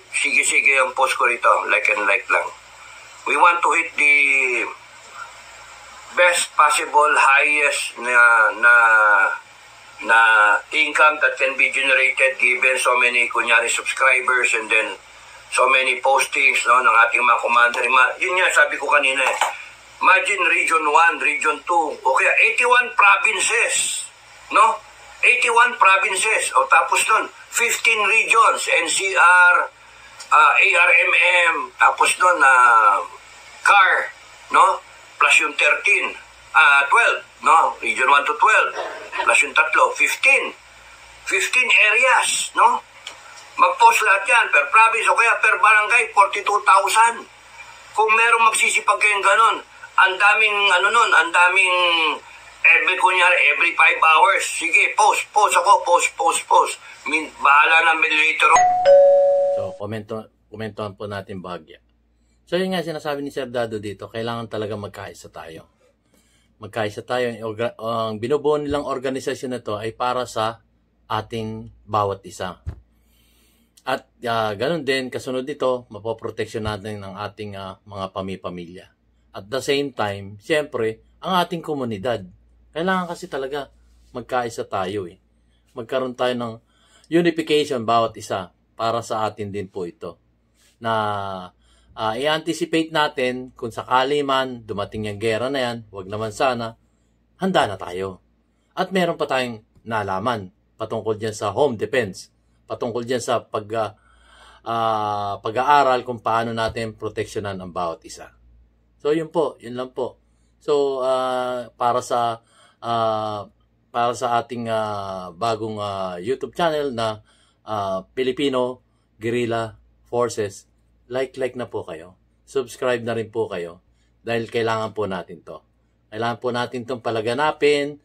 sige-sige ang post ko rito, like and like lang. We want to hit the best possible, highest na income that can be generated given so many, kunyari, subscribers and then so many postings, no, ng ating mga commander. Yun nga, sabi ko kanina, imagine Region 1, Region 2, o kaya 81 provinces, no? 81 provinces, o tapos nun, 15 regions, NCR, ARMM, tapos nun, CAR, no? Plus yung 12, no? Region 1 to 12, plus yung tatlo, 15 areas, no? Mag-post lahat yan, per province o kaya per barangay, 42,000. Kung merong magsisipag kayong ganun, ang daming, ang daming, every 5 hours, sige, post ako, post. Bahala na later on. So, komentuhan po natin bahagya. So, yun nga sinasabi ni Sir Dado dito, kailangan talaga magkaisa tayo. Ang binubuo nilang organisasyon na to ay para sa ating bawat isa. At ganun din, kasunod nito, mapoproteksyon natin ang ating mga pamilya. At the same time, siyempre, ang ating komunidad. Kailangan kasi talaga magkaisa tayo eh. Magkaroon tayo ng unification bawat isa para sa atin din po ito. Na i-anticipate natin kung sakali man dumating yung gera na yan, wag naman sana, handa na tayo. At meron pa tayong nalaman patungkol dyan sa home defense, patungkol dyan sa pag-aaral kung paano natin proteksyonan ang bawat isa. So yun lang po. So para sa ating bagong YouTube channel na Filipino Guerrilla Forces, like na po kayo. Subscribe na rin po kayo dahil kailangan po natin to. Kailangan po natin itong palaganapin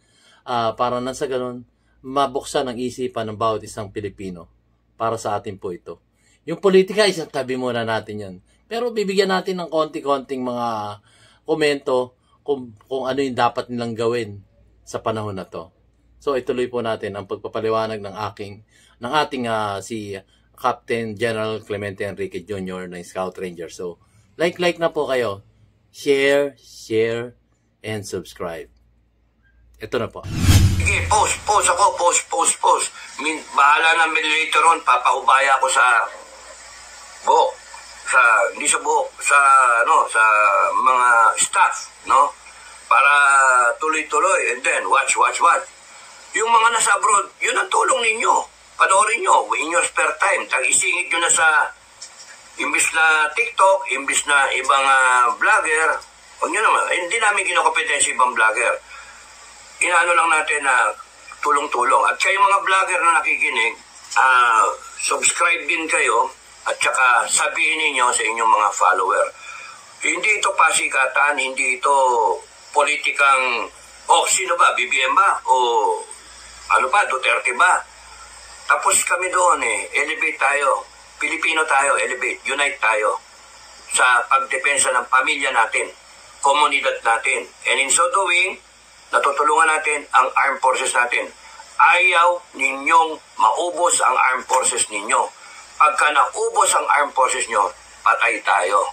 para nang sa ganun mabuksan ang isipan ng bawat isang Pilipino para sa atin po ito. Yung politika, isang tabi muna natin yan. Pero bibigyan natin ng konti-konting mga komento kung ano yung dapat nilang gawin sa panahon na to. So ituloy po natin ang pagpapaliwanag ng ating si Captain General Clemente Enrique Jr. ng Scout Ranger. So like na po kayo. Share, and subscribe. Ito na po. Sige, post ako. Bahala na later on, papahubaya ako sa buhok. Hindi sa buhok, sa mga staff, no? Para tuloy-tuloy, and then watch. Yung mga nasa abroad, yun ang tulong ninyo. Panoorin nyo, in your spare time. Isingit nyo na sa, imbis na TikTok, imbis na ibang vlogger, huwag nyo naman, hindi namin kinokompetensya ibang vlogger. Inaano lang natin na tulong-tulong. At sa yung mga vlogger na nakikinig, subscribe din kayo at saka sabihin niyo sa inyong mga follower. Hindi ito pasikatan, hindi ito politikang, sino ba, BBM ba? O ano ba, Duterte ba? Tapos kami doon elevate tayo. Pilipino tayo, elevate, unite tayo sa pagdepensa ng pamilya natin, komunidad natin. And in so doing, natutulungan natin ang armed forces natin. Ayaw ninyong maubos ang armed forces ninyo. Pagka naubos ang armed forces nyo, patay tayo.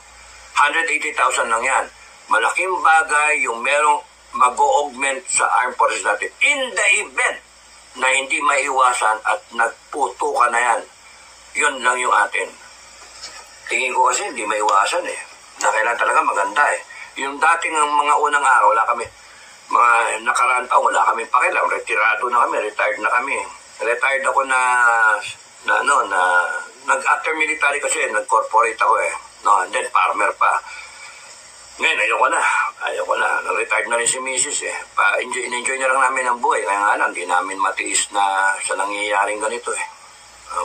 180,000 lang yan. Malaking bagay yung merong mag-augment sa armed forces natin. In the event na hindi maiwasan at nagputukan na yan, yun lang yung atin. Tingin ko kasi hindi maiwasan na kailangan talaga maganda Yung dating mga unang araw, wala kami, mga nakaraan taon, wala kami pakialam. Retirado na kami, retired na kami. Retired ako na nag-after military kasi, nag-corporate ako No, and then farmer pa. Ngayon, ayoko na. Nag-retired na rin si Mrs. In-enjoy na lang namin ang buhay. Kaya nga lang, di namin matiis na sa nangyayaring ganito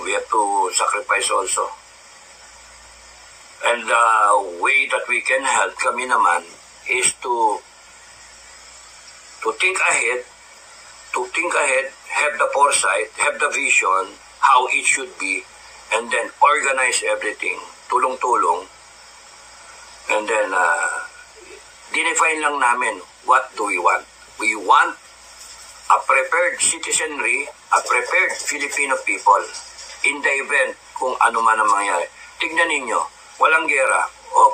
we have to sacrifice also. And the way that we can help kami naman is to think ahead, have the foresight, have the vision, how it should be, and then organize everything, tulong-tulong, and then define lang namin what do we want. We want a prepared citizenry, a prepared Filipino people in the event kung ano man ang mangyari. Tignan ninyo, walang gera.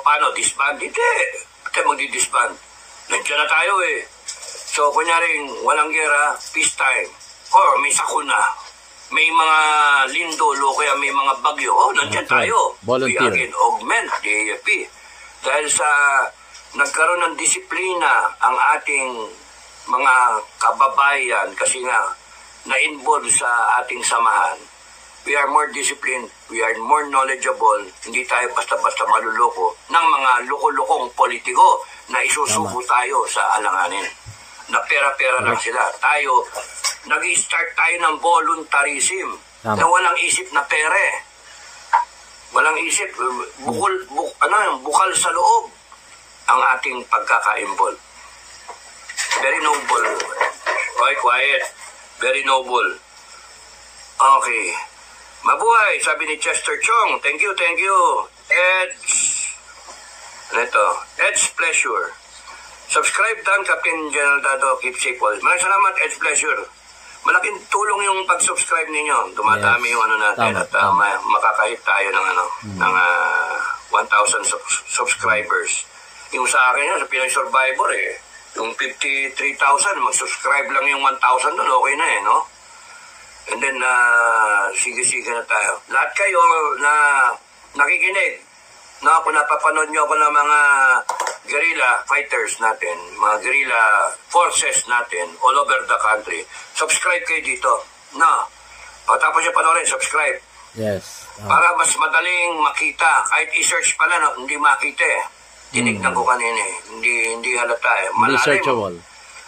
Paano? Disband? Hindi. Pati magdi-disband. Nandiyan na tayo So, kunyaring walang gera, peace time. Or may sakuna. May mga lindolo, kaya may mga bagyo. Nandiyan tayo. Volunteer. We again augment the AFP. Dahil sa nagkaroon ng disiplina ang ating mga kababayan kasi nga na-involve sa ating samahan. We are more disciplined, we are more knowledgeable, hindi tayo basta-basta maluloko ng mga loko-lokong politiko na isusubo tayo sa alanganin. Na pera-pera lang sila. Tayo, nag-start tayo ng voluntarism na walang isip na pere. Walang isip, bukal sa loob ang ating pagkaka-involve. Very noble. Okay, quiet. Very noble. Okay. Mabuhay, sabi ni Chester Chong. Thank you. Ed's Pleasure. Subscribe dan Captain General Dado. Keep safe always. Maraming salamat, Ed's Pleasure. Malaking tulong yung pag-subscribe ninyo. Dumadami yung natin at makakahit tayo ng ng 1,000 subscribers. Yung sa akin sa Pinoy Survivor yung 53,000, mag-subscribe lang yung 1,000 doon, okay na no? And then, sige na tayo. Lahat kayo na nakikinig, No, kung napapanood nyo ako ng mga guerrilla fighters natin, mga guerrilla forces natin all over the country, subscribe kayo dito. No, pagkatapos nyo panoorin, subscribe. Yes. Para mas madaling makita. Kahit i-search pala, no, hindi makita eh. Tinignan ko kanina eh. Hindi halata eh. Hindi searchable.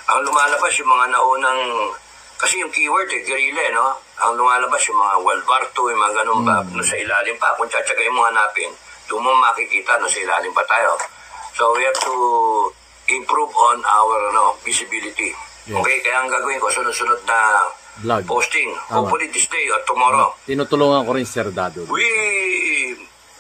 Ang lumalabas yung mga naunang, kasi yung keyword eh, guerrilla eh, no? Ang lumalabas yung mga World War II, yung mga ganun ba, no, sa ilalim pa. Kung tsatsagay mo hanapin, doon mo makikita, no, sa ilalim pa tayo. So we have to improve on our visibility. Yes. Okay, kaya ang gagawin ko, sunod-sunod na vlog posting. Hopefully this day or tomorrow. Tinutulungan ko rin si Sir Dado. We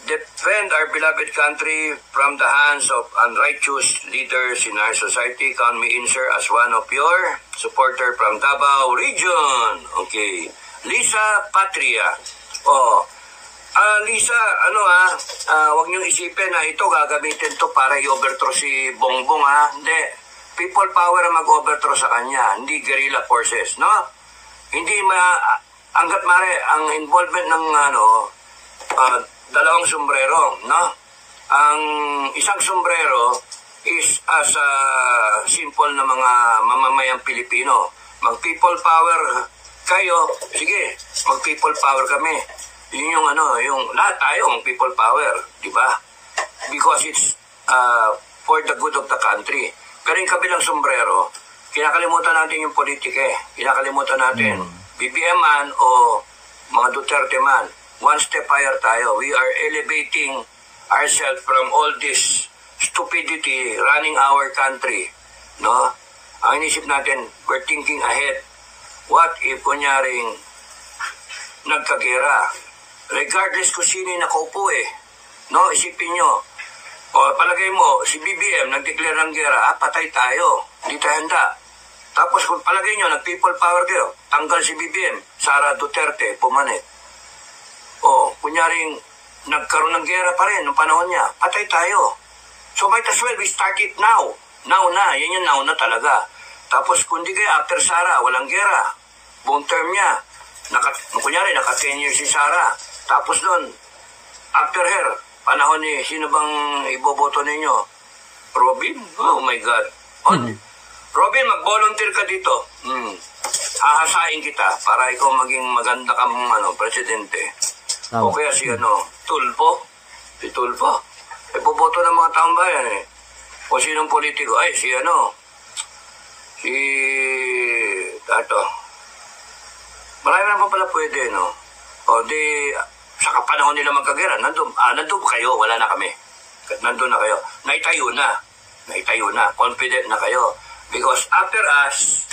defend our beloved country from the hands of unrighteous leaders in our society. Count me in, sir, as one of your supporter from Davao Region. Okay. Lisa Patria. Oh. Lisa, wag niyong isipin na ito gagamitin to para i-overthrow si Bongbong, ha? Hindi. People power ang mag-overthrow sa kanya, hindi guerrilla forces, no? Hindi hanggat mare ang involvement ng dalawang sombrero, no? Ang isang sombrero is as a simple na mga mamamayang Pilipino. Mag-people power kayo, sige, mag-people power kami. Yun yung lahat tayo ang people power, di ba? Because it's for the good of the country. Pero yung kabilang sombrero, kinakalimutan natin yung politika eh. Kinakalimutan natin. BBM man o mga Duterte man, one step higher tayo. We are elevating ourselves from all this stupidity running our country. No? Ang inisip natin, we're thinking ahead. What if kunyaring nagkagera? Regardless kung sino yung nakaupo eh. No, isipin nyo. O palagay mo, si BBM nag-declare ng gera, patay tayo. Hindi tayo handa. Tapos kung palagay nyo, nag-people power kayo, tanggal si BBM, Sara Duterte, pumanit. O, kunyaring nagkaroon ng gera pa rin nung panahon niya, patay tayo. So might as well, we start it now. Now na, yan yung now na talaga. Tapos kung di kayo, after Sara, walang gera. Buong term niya. Kunyari, naka 10 years si Sara. Tapos doon, after her, panahon ni, sino bang iboboto ninyo? Robin? Oh my God. Robin, mag-volunteer ka dito. Hahasain kita para ikaw maging maganda kang presidente. O kaya si Tulfo. Si Tulfo. Boboto ng mga taong bayan eh. O sinong politiko? Ay, si marami na pa pala pwede, no? O di, sa kapanahon nila magkagera, nandun kayo, wala na kami. Nandun na kayo. Naitayo na. Confident na kayo. Because after us,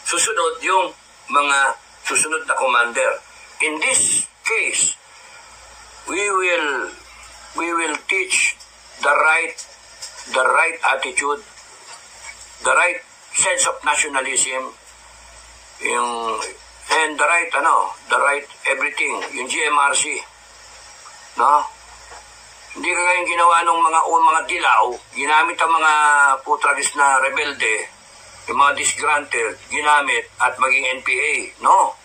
susunod yung mga susunod na commander. In this case, we will teach the right attitude, the right sense of nationalism, and the right everything, yung GMRC, no? Hindi kagayang ginawa ng mga dilaw, ginamit ang mga putragis na rebelde, yung mga disgruntled, ginamit at maging NPA, no?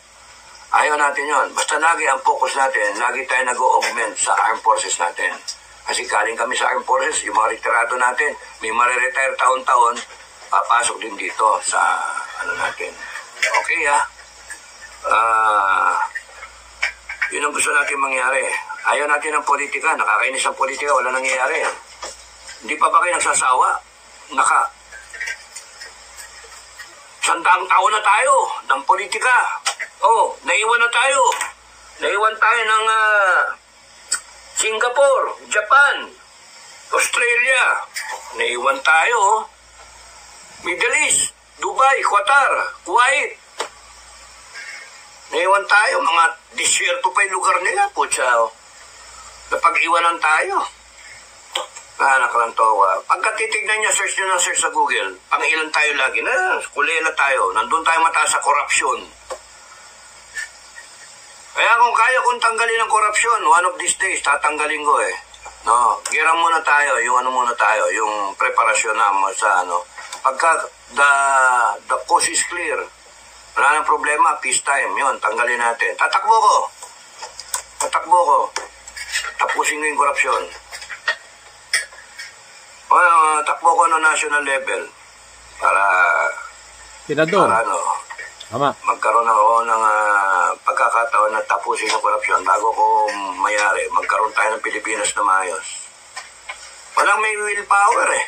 Ayaw natin yon. Basta lagi ang focus natin, lagi tayo nag-augment sa armed forces natin. Kasi galing kami sa armed forces, yung mga retirado natin, may mariretire taon-taon, papasok din dito sa natin. Okay, yun ang gusto natin mangyari. Ayaw natin ng politika, nakakainis ang politika, wala nangyayari. Hindi pa ba kayo nagsasawa? 100 taon na tayo ng politika. Naiwan na tayo. Naiwan tayo ng Singapore, Japan, Australia. Naiwan tayo. Middle East, Dubai, Qatar, Kuwait. Naiwan tayo, mga disyerto pa yung lugar nila, putsa. Napag-iwanan tayo. Nakalantawa. Pagka titignan nyo, search nyo ng search sa Google, pang-ilan tayo lagi na, kulela tayo, nandun tayo mataas sa korupsyon. Kaya kung kaya kong tanggalin ang korupsyon, one of these days, tatanggalin ko eh. No, gira muna tayo, yung preparasyon na sa Pagka the coast is clear, wala nang problema, peace time, yun, tanggalin natin. Tatakbo ko. Tapusin ko yung korupsyon. takbo ko ng national level para Senador. para Tama. magkaroon ako ng pagkakataon na tapusin ang korupsyon bago ko mayari. Magkaroon tayo ng Pilipinas na maayos. Walang may willpower eh.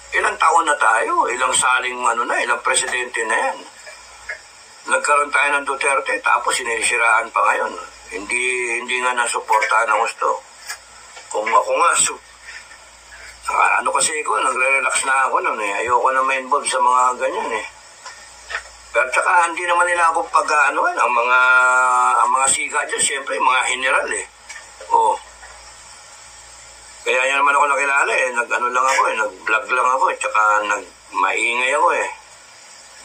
Ilang taon na tayo, ilang saling ilang presidente na yan. Nagkaroon tayo ng Duterte, tapos sinisiraan pa ngayon. Hindi nga nasuportahan ng gusto. Kung ako nga, kasi ko, nagre-relax na ako nun eh. Ayoko na ma-involve sa mga ganyan eh. Pero tsaka hindi naman nila ako ang mga siga dyan, siyempre, mga general eh. Oh. Kaya yan naman ako nakilala eh, lang ako eh, nag-vlog lang ako eh, tsaka maingay ako eh.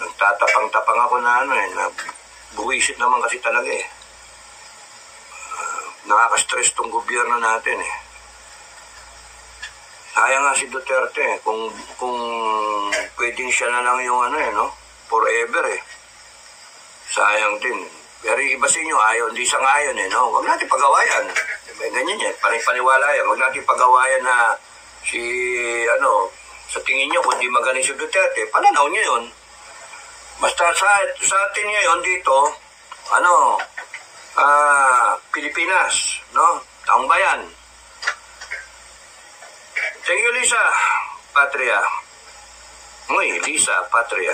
Nagtatapang-tapang ako na na buwisit naman kasi talaga eh. Nakaka-stress tong gobyerno natin eh. Sayang nga si Duterte kung pwedeng siya na lang yung forever eh. Sayang din. Pero iba sa inyo, hindi sa ngayon eh, no? Huwag natin pagawayan. Ganyan yan, paniwala yan. Huwag natin pagawayan na sa tingin nyo, kung di magaling si Duterte, pananaw niya yun. Basta sa atin ngayon dito, Pilipinas, no? Taong bayan. Thank you, Lisa Patria. Lisa Patria.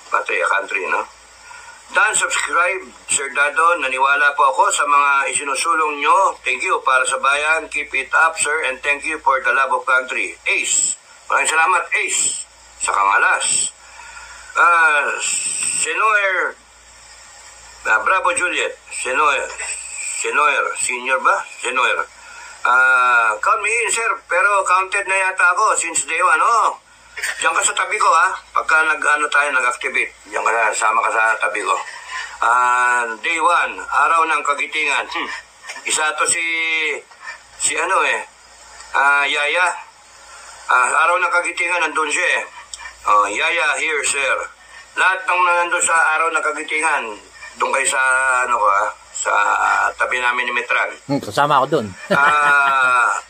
Patria country, no? Dan, subscribe, Sir Dado. Naniwala po ako sa mga isinusulong nyo. Thank you para sa bayan. Keep it up, sir. And thank you for the love of country. Ace. Maraming salamat, Ace. Sa Kangalas. Senoer. Bravo, Juliet. Senoer. Senior ba? Senoer. Count me in, sir. Pero counted na yata ako since day one, oh. Diyan ka sa tabi ko, ha? Pagka nag-activate. Diyan ka na, sama ka sa tabi ko. Day 1, araw ng kagitingan. Isa to si Yaya. Araw ng kagitingan, nandun siya eh. Yaya, here, sir. Lahat ng nandun sa araw ng kagitingan, doon kayo sa, sa tabi namin ni Metran. Kasama ako doon.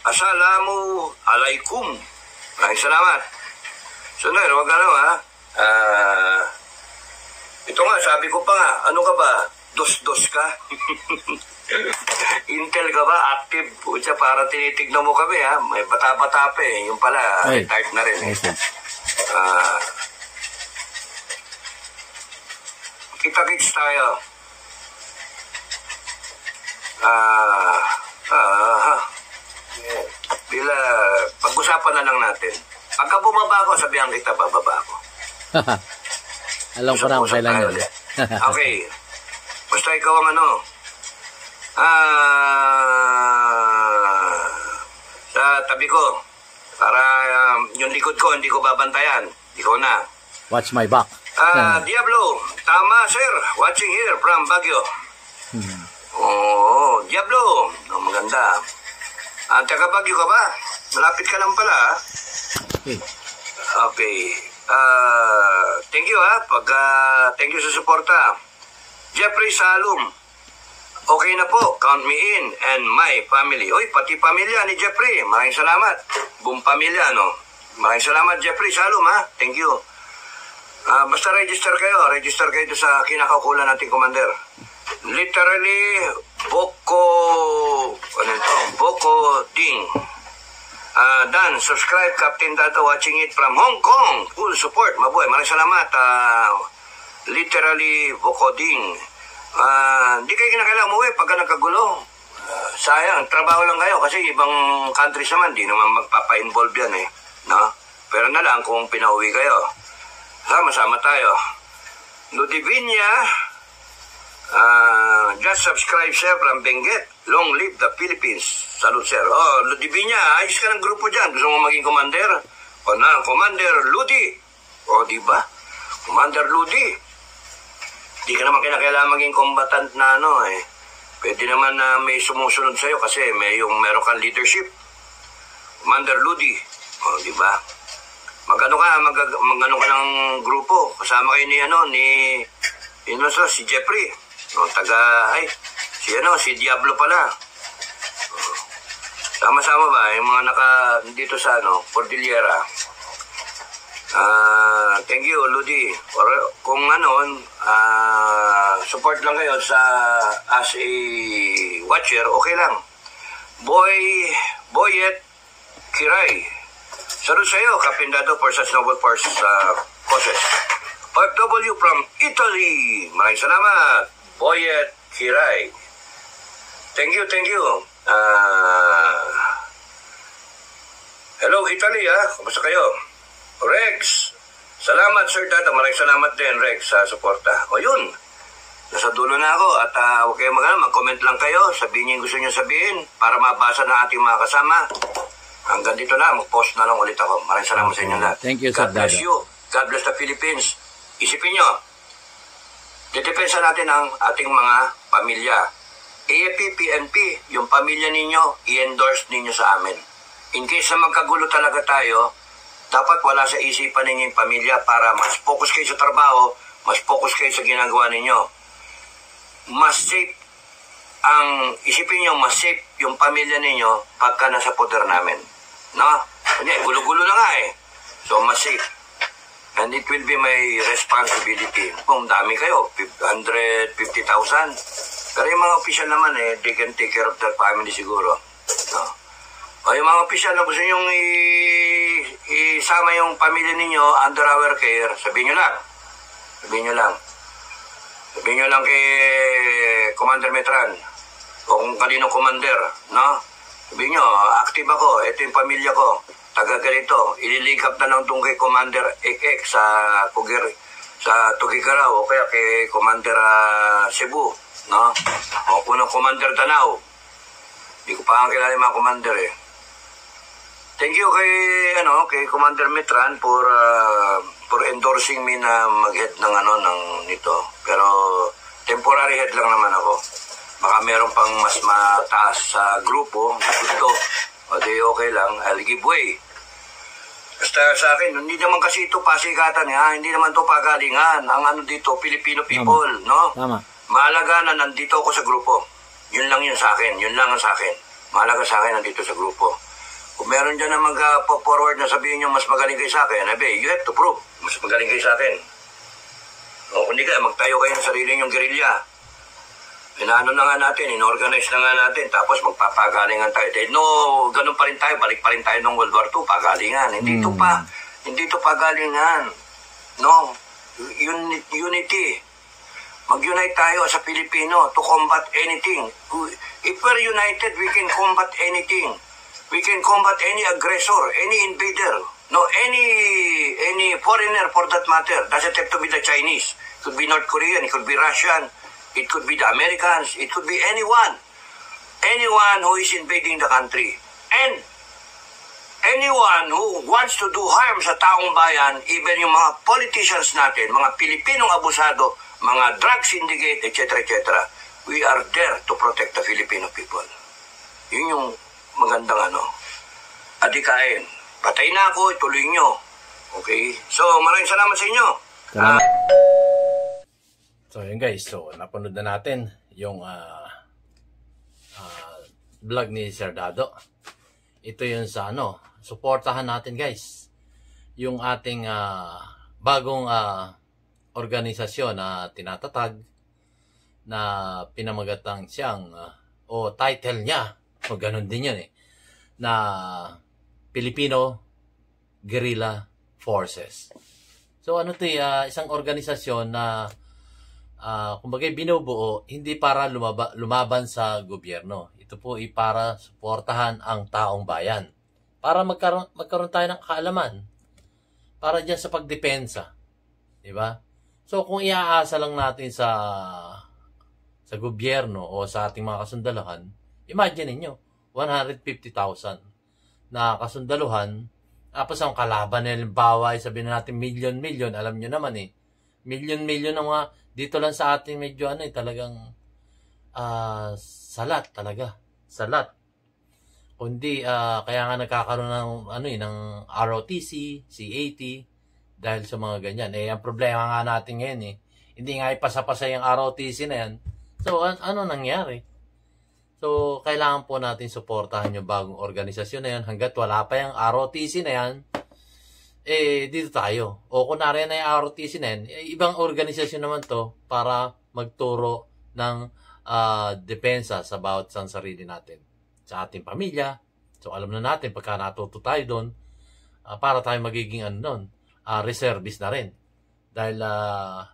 Assalamu alaikum. Maraming salamat. So, wag ito nga, sabi ko pa nga, ano ka ba? Dos-dos ka? Intel ka ba? Active? Pucha, para tinitignan mo kami, ha? May bata-bata pa eh. Yung pala, retired na rin eh. Kita-kits tayo. Pag-usapan na lang natin. Pagka bumaba ako, sabihan kita, bababa ako. Alam ko na kung kailan yun. Okay. Basta ikaw ang sa tabi ko, para yung likod ko, hindi ko babantayan. Ikaw na. Watch my back. Diablo. Tama, sir. Watching here from Baguio. Diablo. Maganda. Taga Baguio ka ba? Malapit ka lang pala, ha? Okay. Thank you, ha? Thank you sa suporta. Jeffrey Salum. Okay na po. Count me in and my family. Oy, pati pamilya ni Jeffrey. Maraming salamat. Buong pamilya, no? Maraming salamat, Jeffrey Salum, ha? Thank you. Basta register kayo. Register kayo sa kinakaukulan nating commander. Literally, Boko Ding. Dan, subscribe, Captain Dado, watching it from Hong Kong. Full support, mabuhay. Maraming salamat. Literally, Boko Ding. Hindi kayo kinakailangan umuwi pagka nagkagulo. Sayang, trabaho lang kayo kasi ibang countries naman, di naman magpapa-involve yan eh. No? Pero na lang kung pinauwi kayo. Sama-sama tayo. Ludivinia, just subscribe, sir, from Benguet. Long live the Philippines. Salute, sir. Ludivinia, ayos ka ng grupo dyan. Gusto mo maging commander? Commander Ludi. Diba? Commander Ludi. Di ka naman kinakailangan maging combatant na Pwede naman na may sumusunod sa'yo kasi meron kang leadership. Commander Ludi. Diba? Magano ka ng grupo. Kasama kayo si Jeffrey. Si Diablo pala. Sama-sama ba yung mga dito sa Cordillera? Thank you, Ludi. Or, kung support lang kayo as a watcher, okay lang. Boyet Kiray. Salut sa iyo, Kapindado for such noble causes. OFW from Italy. Maraming salamat, Boyet Kiray. Thank you. Hello, Italy, Kumusta kayo? Rex. Salamat, Sir Dada. Maraming salamat din, Rex, sa suporta. O yun, nasa dulo na ako at huwag kayo mag-comment lang kayo. Sabihin niyo yung gusto niyo sabihin para mabasa ng ating mga kasama. Hanggang dito na, mag-post na lang ulit ako. Maraming salamat sa inyo lahat. Thank you, Sir God bless Dada. you. God bless the Philippines. Isipin nyo, didepensa natin ang ating mga pamilya. AFP, PNP, yung pamilya ninyo, i-endorse ninyo sa amin. In case na magkagulo talaga tayo, dapat wala sa isipan ninyo yung pamilya para mas focus kayo sa trabaho, mas focus kayo sa ginagawa ninyo. Mas safe isipin nyo, mas safe yung pamilya ninyo pagka nasa poder namin. No? Hindi, gulo-gulo na nga So, mas safe. And it will be my responsibility. Kung dami kayo, 150,000. Pero yung mga opisyal naman they can take care of their family siguro. No? O yung mga opisyal na gusto nyong isama yung pamilya ninyo under our care, sabihin nyo lang. Sabihin nyo lang kay Commander Metran o kung kanino commander, no? Sabihin nyo, active ako, ito yung pamilya ko, taga ganito, ililink up na lang itong kay Commander XX sa Tugigaraw o kaya kay Commander Cebu, no? O kung ng Commander Danao. Hindi ko pa ang kilala yung mga commander Thank you kay Commander Metran for endorsing me na mag-head ng nito. Pero temporary head lang naman ako. Baka meron pang mas mataas sa grupo gusto. O di okay lang, I'll give way. Basta sa akin, hindi naman kasi ito pasikatan hindi naman ito pagalingan. Ang dito, Filipino people, no? Tama. Mahalaga na nandito ako sa grupo. Yun lang yun sa akin. Yun lang ang sa akin. Mahalaga sa akin nandito sa grupo. Kung meron dyan na mag-forward na sabihin nyo mas magaling kayo sa akin, you have to prove. Mas magaling kayo sa akin. O kung di ka, magtayo kayo ng sarili nyong guerrilla. Inaano na nga natin, inorganize na nga natin, tapos magpapagalingan tayo. Ganun pa rin tayo, balik pa rin tayo ng World War II, pagalingan. Hindi ito pagalingan. No, unity. Mag-unite tayo sa Pilipino to combat anything. If we're united, we can combat anything. We can combat any aggressor, any invader, any foreigner for that matter. Doesn't have to be the Chinese. It could be North Korean, it could be Russian, it could be the Americans, it could be anyone. Anyone who is invading the country. And anyone who wants to do harm sa taong bayan, even yung mga politicians natin, mga Pilipinong abusado, mga drug syndicate, etc., etc., we are there to protect the Filipino people. Yun yung magandang adikain. Patay na ako, ituloy nyo. Okay? So, maraming salamat sa inyo. So, yun guys. So, napanood na natin yung vlog ni Sir Dado. Ito yun sa suportahan natin guys. Yung ating bagong organisasyon na tinatatag na pinamagatang siyang o title niya o ganun din yun na Filipino Guerrilla Forces. So isang organisasyon na kumbaga binubuo hindi para lumaban sa gobyerno. Ito po ay para suportahan ang taong bayan. Para magkaroon tayo ng kaalaman. Para diyan sa pagdepensa. 'Di ba? So kung iaasa lang natin sa gobyerno o sa ating mga kasundaluhan, imagine niyo 150,000 na kasundaluhan, tapos ang kalaban na halimbawa, sabihin natin million, alam nyo naman million ang mga, dito lang sa ating medyo talagang salat talaga, salat. Kundi kaya nga nagkakaroon ng ng ROTC, CAT dahil sa mga ganyan. Ang problema nga natin ngayon hindi nga ipasa-pasa yung ROTC na yan. So ano nangyari? So, kailangan po natin suportahan yung bagong organisasyon na yan. Hanggat wala pa yung ROTC na yan, dito tayo. O kunwari na yung ROTC na yan, ibang organisasyon naman to para magturo ng depensa sa bawat sarili natin. Sa ating pamilya. So, alam na natin, pagka natuto tayo doon, para tayo magiging reservist na rin. Dahil,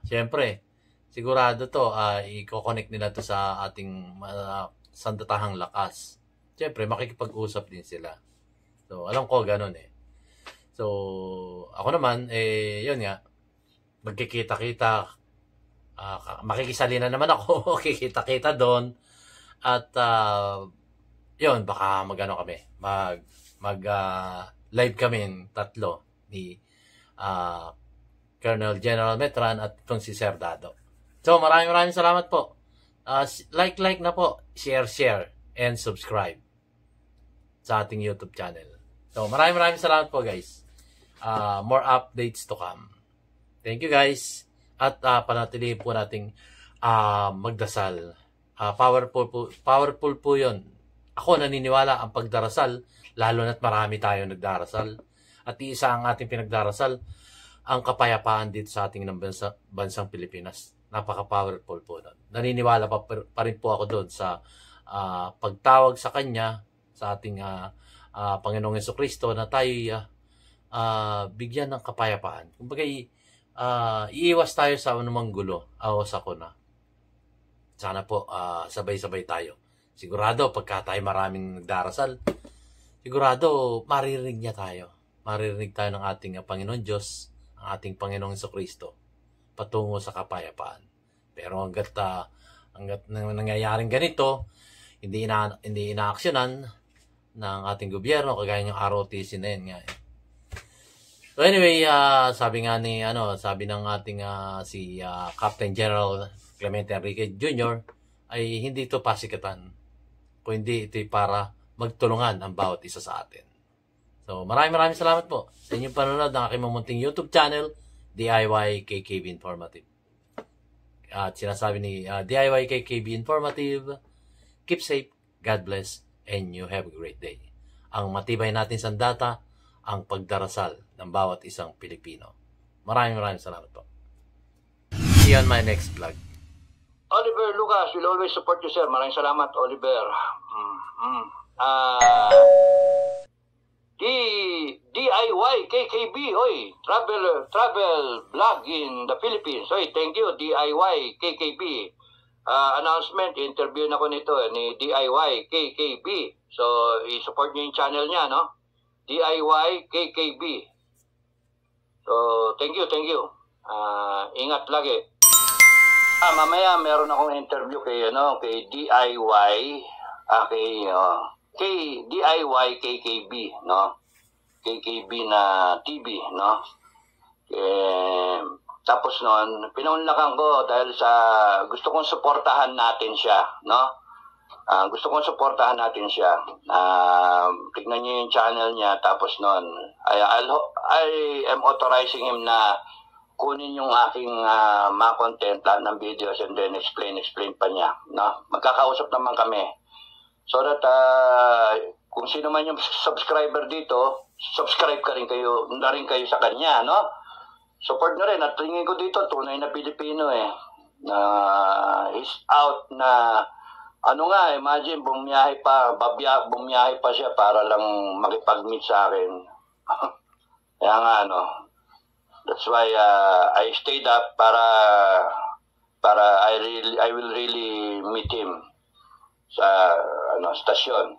siyempre, sigurado to, i-connect nila to sa ating sandatahang lakas. Siyempre, makikipag-usap din sila. So, alam ko, ganun eh. So, ako naman, yun nga, magkikita-kita, makikisali na naman ako, kikita-kita doon, at, yun, baka kami, live kami tatlo, ni, Colonel General Metran at itong si Sir Dado. So, maraming salamat po. Like na po, share, and subscribe sa ating YouTube channel. So, maraming salamat po, guys. More updates to come. Thank you, guys. At panatilihin po nating magdasal. Powerful po yun. Ako naniniwala ang pagdarasal, lalo na't marami tayo nagdarasal. At isa ang ating pinagdarasal, ang kapayapaan dito sa ating bansang Pilipinas. Napaka-powerful po doon. Naniniwala pa rin po ako doon sa pagtawag sa Kanya, sa ating Panginoong Jesucristo na tayo bigyan ng kapayapaan. Kumbaga, iiwas tayo sa anumang gulo, o sakuna. Sana po sabay-sabay tayo. Sigurado, pagka tayo maraming nagdarasal, sigurado maririnig niya tayo. Maririnig tayo ng ating Panginoon Diyos, ang ating Panginoong Jesucristo, patungo sa kapayapaan. Pero hanggat nangyayaring ganito, hindi inaaksyonan ng ating gobyerno, kagaya ng ROTC na yun nga. So anyway, sabi ng ating si Captain General Clemente Enriquez Jr. ay hindi ito pasikatan, kundi ito'y para magtulungan ang bawat isa sa atin. So maraming salamat po sa inyong panonood ng aking mamunting YouTube channel, DIY KKB Informative. At sinasabi ni DIY KKB Informative, keep safe, God bless, and you have a great day. Ang matibay natin sandata, ang pagdarasal ng bawat isang Pilipino. Maraming salamat po. See you on my next vlog. Oliver Lucas will always support you, sir. Maraming salamat, Oliver. DIY KKB, oy, travel vlog in the Philippines. Oy, thank you, DIY KKB. Announcement, interview na ko nito ni DIY KKB. So, i-support niyo yung channel niya, no? DIY KKB. So, thank you. Ingat lagi. Mamaya meron akong interview kay DIY, kay DIY KKB, no? KKB na TV, no? Tapos noon, pinaunlakan ko dahil sa gusto kong suportahan natin siya, no? Gusto kong suportahan natin siya. Tignan niyo yung channel niya, tapos noon, I am authorizing him na kunin yung aking mga content ng videos and then explain pa niya, no? Magkakausap naman kami. So that kung sino man yung subscriber dito, subscribe na rin kayo sa kanya, no? Support nyo rin. At tingin ko dito, tunay na Pilipino he's out na, imagine, bumiyahe pa siya para lang makipag-meet sa akin. Kaya nga, that's why I stayed up para I will really meet him sa stasyon.